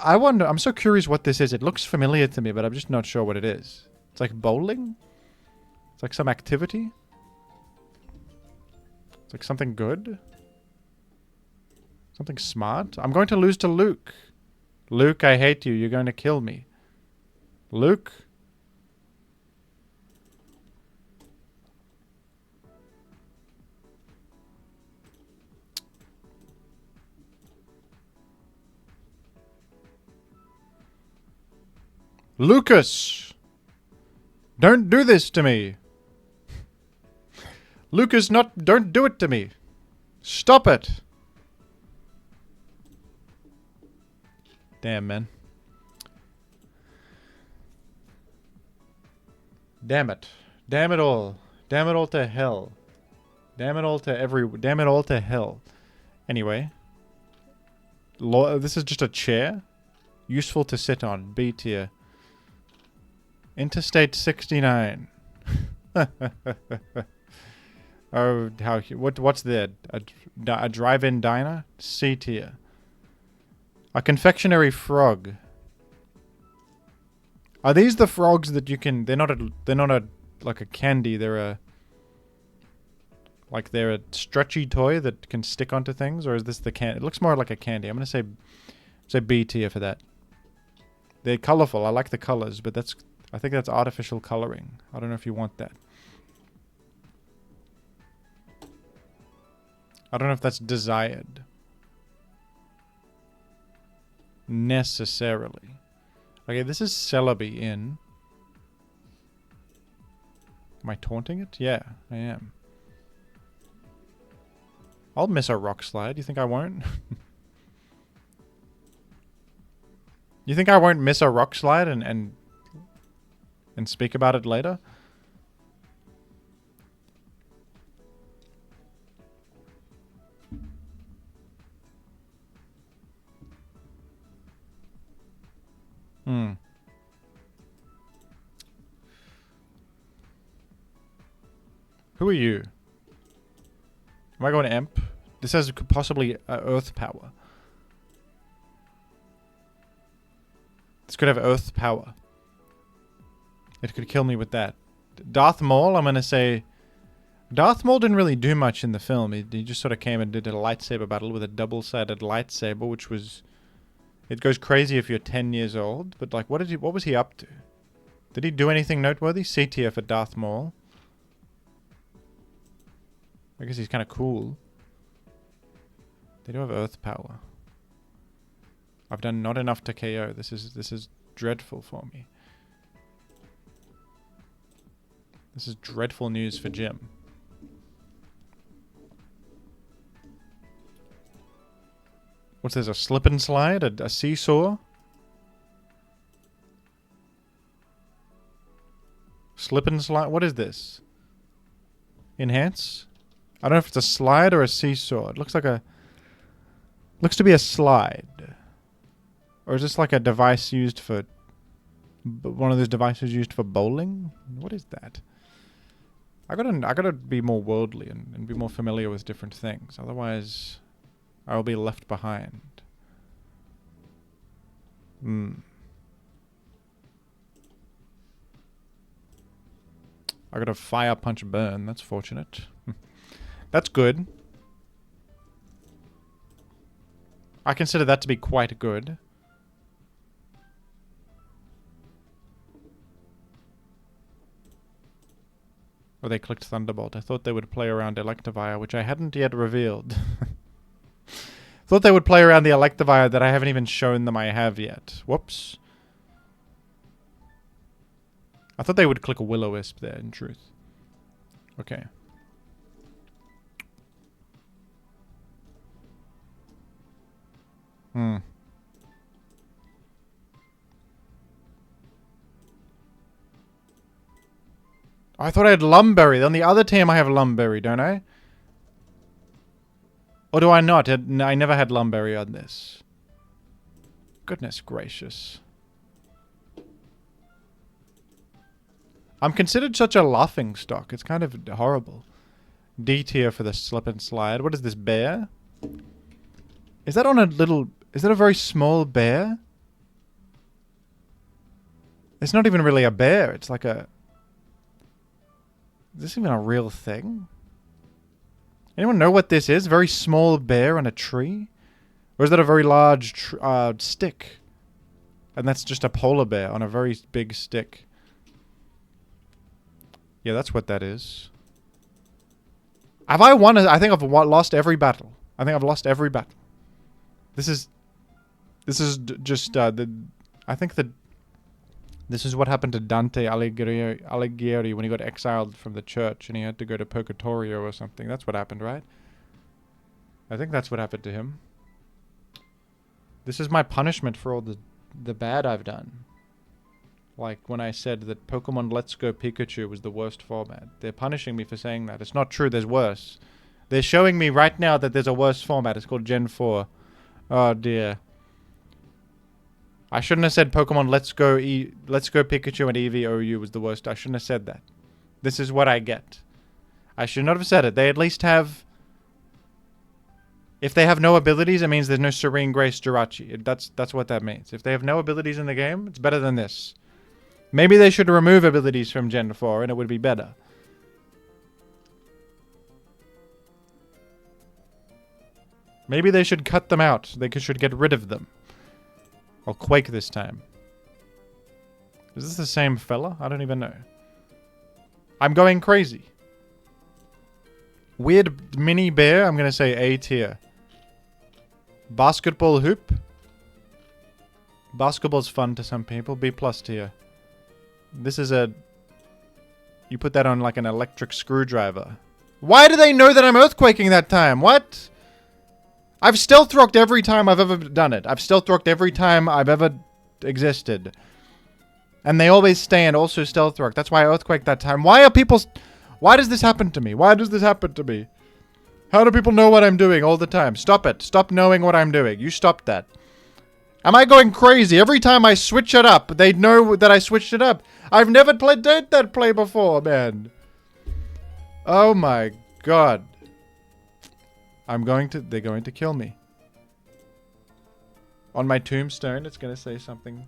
I wonder, I'm so curious what this is. It looks familiar to me, but I'm just not sure what it is. It's like bowling? It's like some activity? It's like something good? Something smart? I'm going to lose to Luke. Luke, I hate you. You're going to kill me. Luke? Lucas! Don't do this to me! Lucas, don't do it to me! Stop it! Damn, man. Damn it. Damn it all. Damn it all to hell. Damn it all to hell. Anyway. This is just a chair. Useful to sit on. B tier. Interstate 69. Oh, what's there? A drive-in diner? C tier. A confectionery frog. Are these the frogs that you can... They're not a like a candy. They're a stretchy toy that can stick onto things, or is this the candy? It looks more like a candy. I'm gonna say B tier for that. They're colorful. I like the colors, but I think that's artificial coloring. I don't know if you want that. I don't know if that's desired. Necessarily. Okay, this is Celebi in. Am I taunting it? Yeah, I am. I'll miss a rock slide. You think I won't? You think I won't miss a rock slide and speak about it later? Hmm. Who are you? Am I going to Imp? This has possibly Earth power. This could have Earth power. It could kill me with that. Darth Maul, I'm going to say... Darth Maul didn't really do much in the film. He just sort of came and did a lightsaber battle with a double-sided lightsaber, which was... It goes crazy if you're 10 years old, but like, what was he up to? Did he do anything noteworthy? C tier for Darth Maul. I guess he's kind of cool. They do have Earth power. I've done not enough to KO. This is dreadful for me. This is dreadful news for Jim. What's this? A slip and slide? A seesaw? Slip and slide? What is this? Enhance? I don't know if it's a slide or a seesaw. It looks like a... Looks to be a slide. Or is this like a device used for... One of those devices used for bowling? What is that? I gotta be more worldly and be more familiar with different things. Otherwise... I will be left behind. I got a fire punch burn. That's fortunate. That's good. I consider that to be quite good. Oh, they clicked Thunderbolt. I thought they would play around Electivire, which I hadn't yet revealed. Thought they would play around the Electivire that I haven't even shown them I have yet. Whoops. I thought they would click a Will-O-Wisp there, in truth. Okay. I thought I had Lumberry. On the other team I have Lumberry, don't I? Or do I not? I never had Lumberry on this. Goodness gracious. I'm considered such a laughing stock. It's kind of horrible. D tier for the slip and slide. What is this, bear? Is that on a little... Is that a very small bear? It's not even really a bear. It's like a... Is this even a real thing? Anyone know what this is? Very small bear on a tree? Or is that a very large stick? And that's just a polar bear on a very big stick. Yeah, that's what that is. Have I won? I think I've lost every battle. I think I've lost every battle. This is just I think that this is what happened to Dante Alighieri when he got exiled from the church and he had to go to Purgatorio or something. That's what happened, right? I think that's what happened to him. This is my punishment for all the bad I've done. Like when I said that Pokemon Let's Go Pikachu was the worst format. They're punishing me for saying that. It's not true, there's worse. They're showing me right now that there's a worse format. It's called Gen 4. Oh dear. I shouldn't have said Pokemon Let's Go Pikachu and ADV OU was the worst. I shouldn't have said that. This is what I get. I should not have said it. They at least have... If they have no abilities, it means there's no Serene Grace Jirachi. That's what that means. If they have no abilities in the game, it's better than this. Maybe they should remove abilities from Gen 4 and it would be better. Maybe they should cut them out. They should get rid of them. I'll Quake this time. Is this the same fella? I don't even know. I'm going crazy. Weird mini bear. I'm going to say A tier. Basketball hoop. Basketball's fun to some people. B+ tier. This is a... You put that on like an electric screwdriver. Why do they know that I'm earthquaking that time? What? I've stealth rocked every time I've ever done it. I've stealth rocked every time I've ever existed. And they always stay and also stealth rock. That's why I earthquake that time. Why are people... Why does this happen to me? Why does this happen to me? How do people know what I'm doing all the time? Stop it. Stop knowing what I'm doing. You stop that. Am I going crazy? Every time I switch it up, they know that I switched it up. I've never played that play before, man. Oh my god. They're going to kill me. On my tombstone, it's going to say something.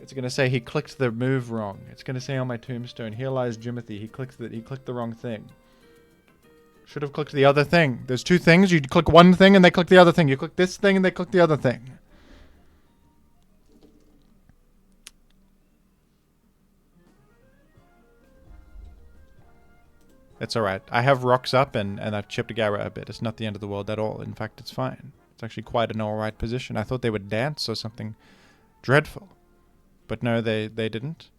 It's going to say he clicked the move wrong. It's going to say on my tombstone, here lies Jimothy. He clicked the wrong thing. Should have clicked the other thing. There's two things. You click one thing and they click the other thing. You click this thing and they click the other thing. It's alright. I have rocks up and I've chipped Gara a bit. It's not the end of the world at all. In fact, it's fine. It's actually quite an alright position. I thought they would dance or something dreadful. But no, they didn't.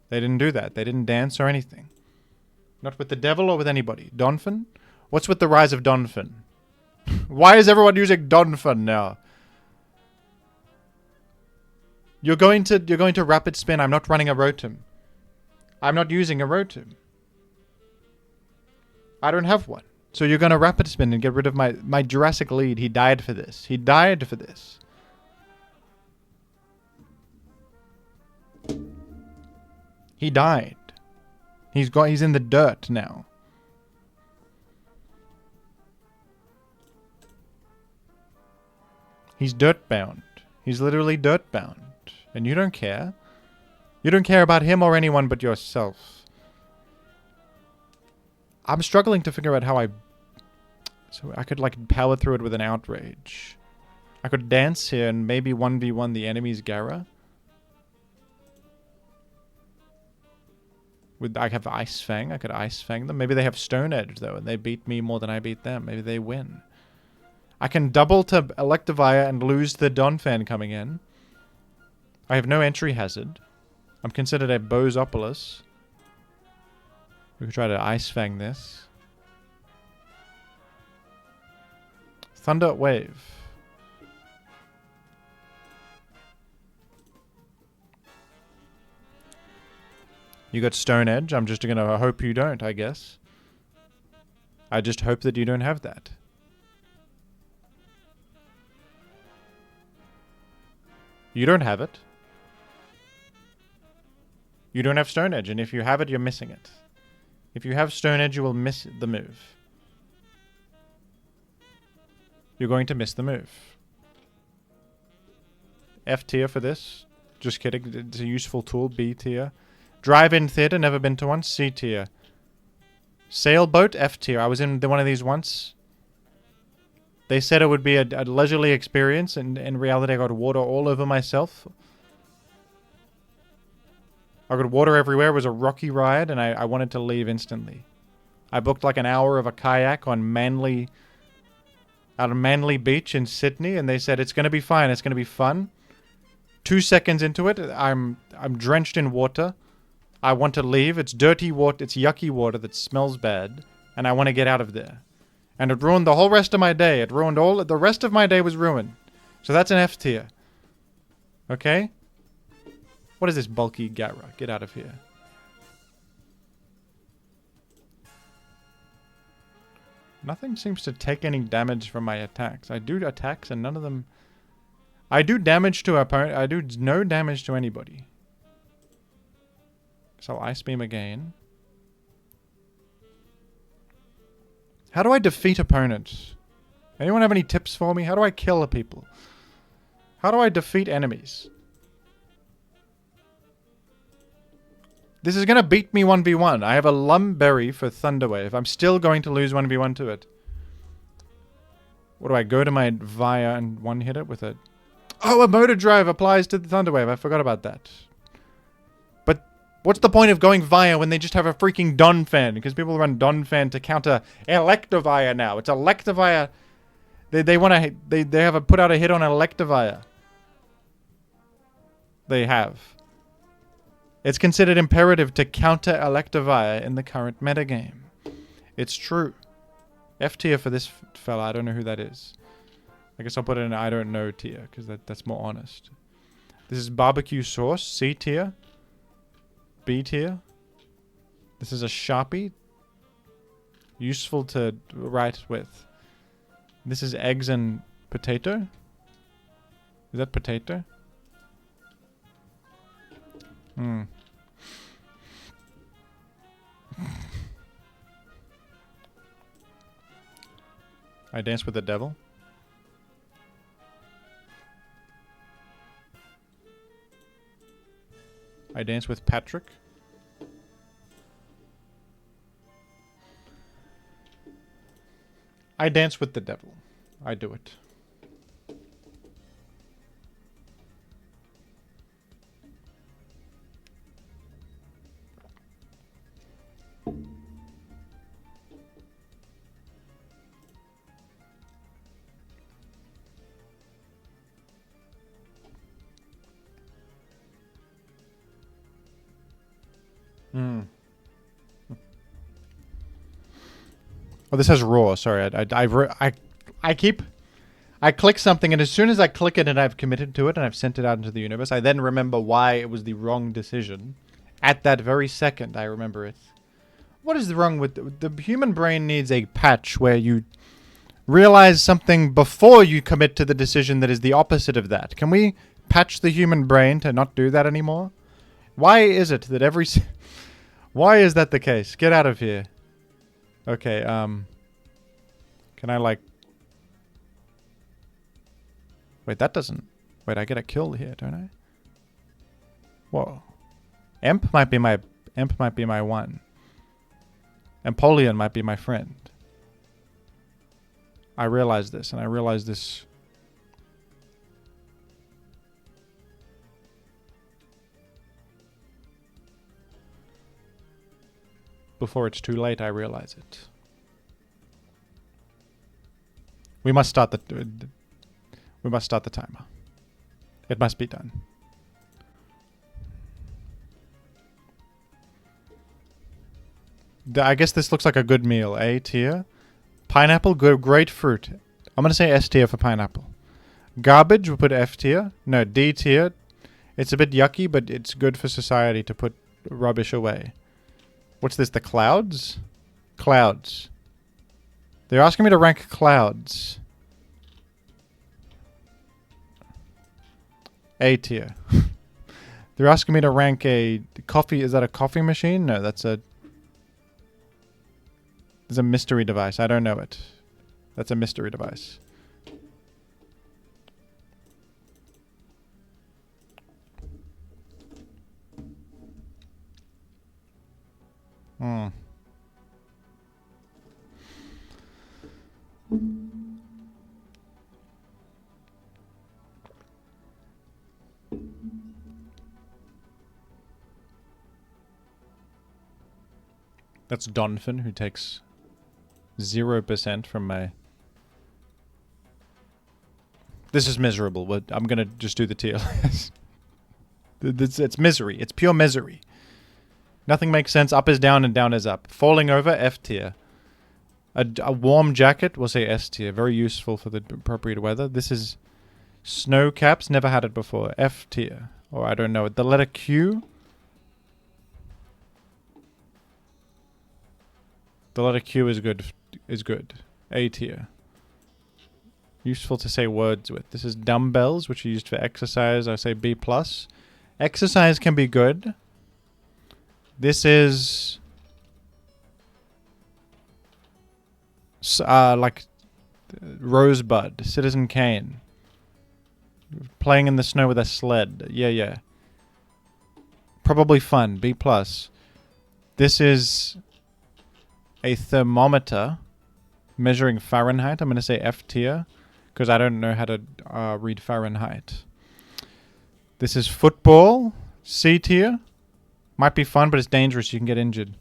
They didn't do that. They didn't dance or anything. Not with the devil or with anybody. Donphin? What's with the rise of Donphin? Why is everyone using Donphin now? You're going to rapid spin. I'm not running a Rotom. I'm not using a Rotom. I don't have one. So you're going to rapid spin and get rid of my Jurassic lead. He died for this. He died for this. He died. He's in the dirt now. He's dirt bound. He's literally dirt bound. And you don't care. You don't care about him or anyone but yourself. I'm struggling to figure out how so I could like power through it with an outrage. I could dance here and maybe 1v1 the enemy's Gara. I have Ice Fang. I could Ice Fang them. Maybe they have Stone Edge, though, and they beat me more than I beat them. Maybe they win. I can double to Electivire and lose the Donphan coming in. I have no entry hazard. I'm considered a Bozopolis. We could try to Ice Fang this. Thunder Wave. You got Stone Edge. I'm just going to hope you don't, I guess. I just hope that you don't have that. You don't have it. You don't have Stone Edge, and if you have it, you're missing it. If you have Stone Edge, you will miss the move. You're going to miss the move. F tier for this. Just kidding. It's a useful tool. B tier. Drive-in theater, never been to one. C tier. Sailboat, F tier. I was in one of these once. They said it would be a leisurely experience, and in reality I got water all over myself. I got water everywhere. It was a rocky ride, and I wanted to leave instantly. I booked like an hour of a kayak on Manly Beach in Sydney, and they said, it's going to be fine. It's going to be fun. 2 seconds into it, I'm drenched in water. I want to leave. It's dirty water. It's yucky water that smells bad. And I want to get out of there. And it ruined the whole rest of my day. It ruined all... The rest of my day was ruined. So that's an F tier. Okay? What is this bulky Gara? Get out of here. Nothing seems to take any damage from my attacks. I do attacks and none of them... I do damage to opponent. I do no damage to anybody. So I'll Ice Beam again. How do I defeat opponents? Anyone have any tips for me? How do I kill people? How do I defeat enemies? This is going to beat me 1v1. I have a Lumberry for Thunder Wave. I'm still going to lose 1v1 to it. What do I go to my Via and one-hit it with it? Oh, a Motor Drive applies to the Thunder Wave. I forgot about that. But what's the point of going Via when they just have a freaking Donphan? Because people run Donphan to counter Electivire now. It's Electivire. They want to... They have put out a hit on Electivire. They have. It's considered imperative to counter Electivire in the current metagame. It's true. F tier for this fella. I don't know who that is. I guess I'll put it in I don't know tier, because that's more honest. This is barbecue sauce, C tier. B tier. This is a Sharpie. Useful to write with. This is eggs and potato. Is that potato? Hmm. I dance with the devil. I dance with Patrick. I dance with the devil. I do it. Oh, this has raw. Sorry, I click something, and as soon as I click it and I've committed to it and I've sent it out into the universe, I then remember why it was the wrong decision. At that very second, I remember it. What is wrong with the human brain? Needs a patch where you realize something before you commit to the decision that is the opposite of that. Can we patch the human brain to not do that anymore? Why is it that every... Why is that the case? Get out of here. Okay, can I, like... Wait, that doesn't... Wait, I get a kill here, don't I? Whoa. Emp might be my one. Empoleon might be my friend. I realize this, and I realize this... Before it's too late, I realize it. We must start the timer. It must be done. I guess this looks like a good meal. A tier. Pineapple, good, great fruit. I'm gonna say S tier for pineapple. Garbage, we'll put F tier. No, D tier. It's a bit yucky, but it's good for society to put rubbish away. What's this? The clouds? Clouds. They're asking me to rank clouds. A tier. They're asking me to rank a coffee. Is that a coffee machine? No, that's a... There's a mystery device. I don't know it. That's a mystery device. Hmm. That's Donphan, who takes 0% from my... This is miserable, but I'm gonna just do the tier list. It's misery. It's pure misery. Nothing makes sense. Up is down and down is up. Falling over, F tier. A warm jacket, we'll say S tier. Very useful for the appropriate weather. This is snow caps. Never had it before. F tier. Or I don't know. The letter Q. The letter Q is good. Is good. A tier. Useful to say words with. This is dumbbells, which are used for exercise. I say B+. Exercise can be good. This is Like Rosebud, Citizen Kane. Playing in the snow with a sled. Yeah. Probably fun. B+. This is a thermometer measuring Fahrenheit. I'm going to say F tier because I don't know how to read Fahrenheit. This is football. C tier. Might be fun, but it's dangerous. You can get injured.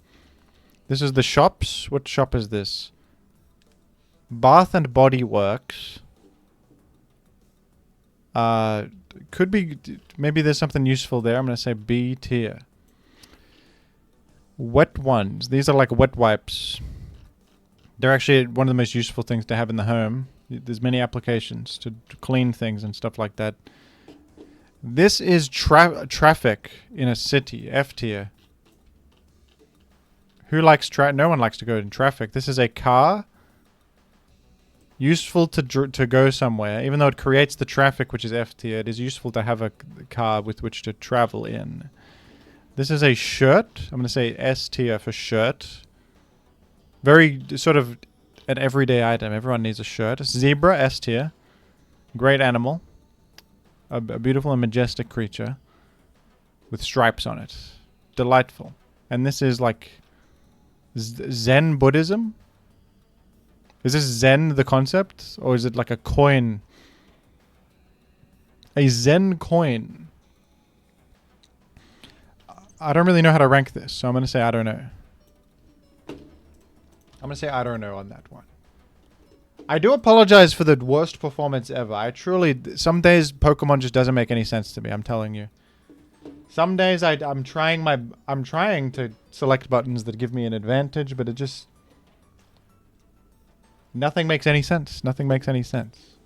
This is the shops. What shop is this? Bath and Body Works. Could be... Maybe there's something useful there. I'm going to say B tier. Wet ones. These are like wet wipes. They're actually one of the most useful things to have in the home. There's many applications to clean things and stuff like that. This is traffic in a city. F tier. Who likes no one likes to go in traffic. This is a car. Useful to go somewhere. Even though it creates the traffic, which is F tier, it is useful to have a car with which to travel in. This is a shirt. I'm going to say S tier for shirt. Very sort of an everyday item. Everyone needs a shirt. Zebra, S tier. Great animal. A beautiful and majestic creature. With stripes on it. Delightful. And this is like Zen Buddhism. Is this Zen the concept? Or is it like a coin? A Zen coin. I don't really know how to rank this, so I'm going to say I don't know. I'm going to say I don't know on that one. I do apologize for the worst performance ever. I truly... Some days Pokemon just doesn't make any sense to me, I'm telling you. Some days I'm trying to select buttons that give me an advantage, but it just... Nothing makes any sense. Nothing makes any sense.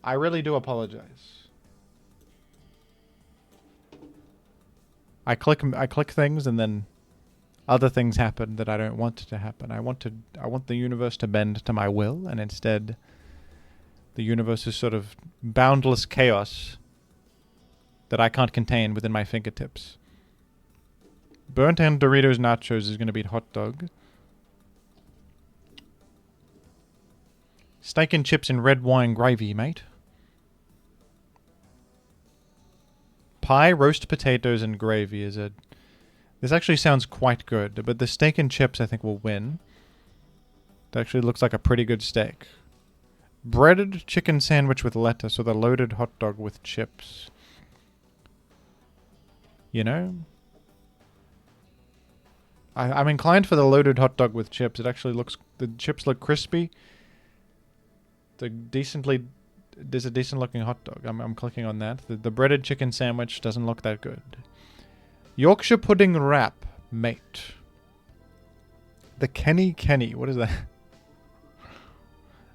I really do apologize. I click things and then other things happen that I don't want to happen. I want the universe to bend to my will, and instead the universe is sort of boundless chaos that I can't contain within my fingertips. Burnt and Doritos Nachos is going to beat hot dog. Steak and chips and red wine gravy, mate. Pie, roast potatoes, and gravy is a... This actually sounds quite good, but the steak and chips I think will win. That actually looks like a pretty good steak. Breaded chicken sandwich with lettuce or the loaded hot dog with chips. You know? I'm inclined for the loaded hot dog with chips. It actually looks... The chips look crispy. There's a decent looking hot dog. I'm clicking on that. The breaded chicken sandwich doesn't look that good. Yorkshire pudding wrap, mate. The Kenny. What is that?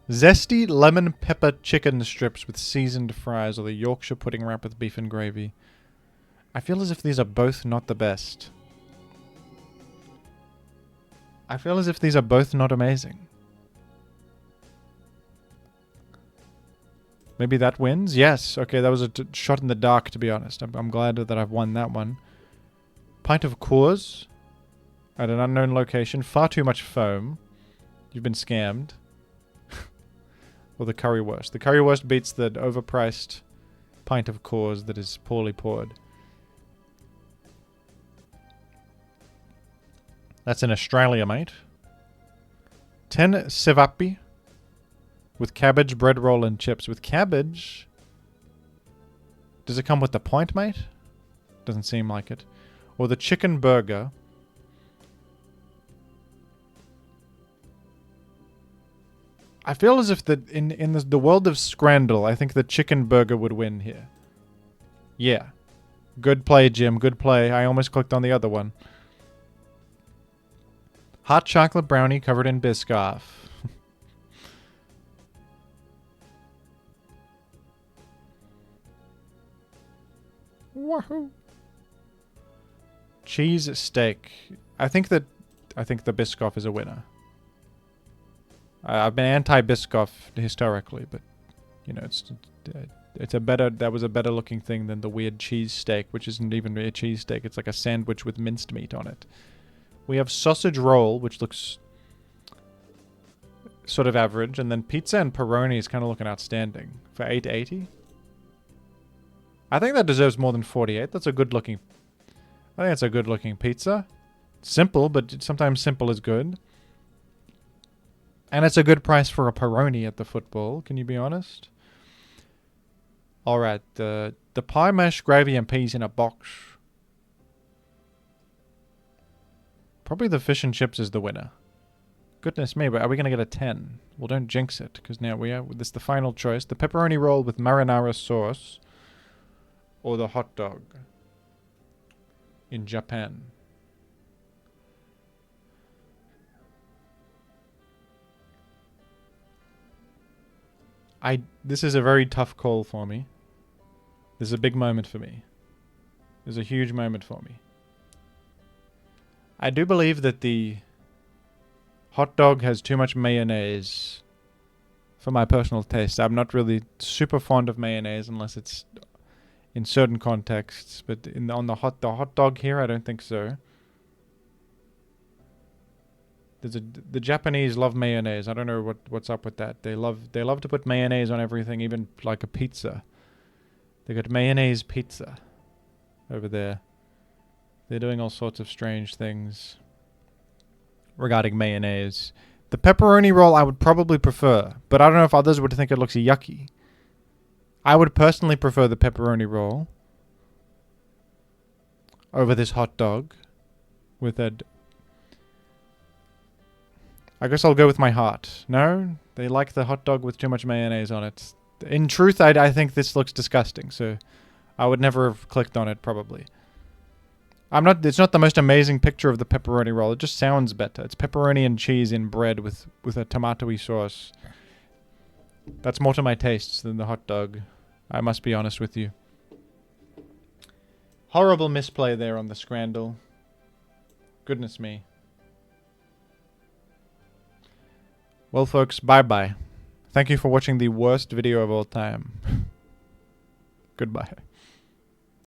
Zesty lemon pepper chicken strips with seasoned fries or the Yorkshire pudding wrap with beef and gravy. I feel as if these are both not the best. I feel as if these are both not amazing. Maybe that wins? Yes. Okay, that was a shot in the dark, to be honest. I'm glad that I've won that one. Pint of Coors at an unknown location. Far too much foam. You've been scammed. Or the currywurst. The currywurst beats the overpriced pint of Coors that is poorly poured. That's in Australia, mate. 10 cevapi. With cabbage, bread roll, and chips. With cabbage? Does it come with the point, mate? Doesn't seem like it. Or the chicken burger. I feel as if in the world of Scrandle, I think the chicken burger would win here. Yeah. Good play, Jim. Good play. I almost clicked on the other one. Hot chocolate brownie covered in Biscoff. Wahoo! Cheese steak. I think the Biscoff is a winner. I've been anti-Biscoff historically, but you know that was a better looking thing than the weird cheese steak, which isn't even a cheese steak. It's like a sandwich with minced meat on it. We have sausage roll, which looks sort of average, and then pizza and pepperoni is kind of looking outstanding for 880. I think that deserves more than 48. That's a good looking. I think that's a good looking pizza. Simple, but sometimes simple is good. And it's a good price for a pepperoni at the football. Can you be honest? All right, the pie mash, gravy, and peas in a box. Probably the fish and chips is the winner. Goodness me, but are we going to get a 10? Well, don't jinx it, because now this is the final choice. The pepperoni roll with marinara sauce or the hot dog in Japan. This is a very tough call for me. This is a big moment for me. This is a huge moment for me. I do believe that the hot dog has too much mayonnaise for my personal taste. I'm not really super fond of mayonnaise unless it's in certain contexts, but on the hot dog here, I don't think so. The Japanese love mayonnaise. I don't know what's up with that. They love to put mayonnaise on everything, even like a pizza. They got mayonnaise pizza over there. They're doing all sorts of strange things regarding mayonnaise. The pepperoni roll I would probably prefer, but I don't know if others would think it looks yucky. I would personally prefer the pepperoni roll over this hot dog with a... I guess I'll go with my heart. No? They like the hot dog with too much mayonnaise on it. In truth, I think this looks disgusting, so I would never have clicked on it, probably. It's not the most amazing picture of the pepperoni roll. It just sounds better. It's pepperoni and cheese in bread with a tomato-y sauce. That's more to my tastes than the hot dog. I must be honest with you. Horrible misplay there on the scrandle. Goodness me. Well, folks, bye-bye. Thank you for watching the worst video of all time. Goodbye.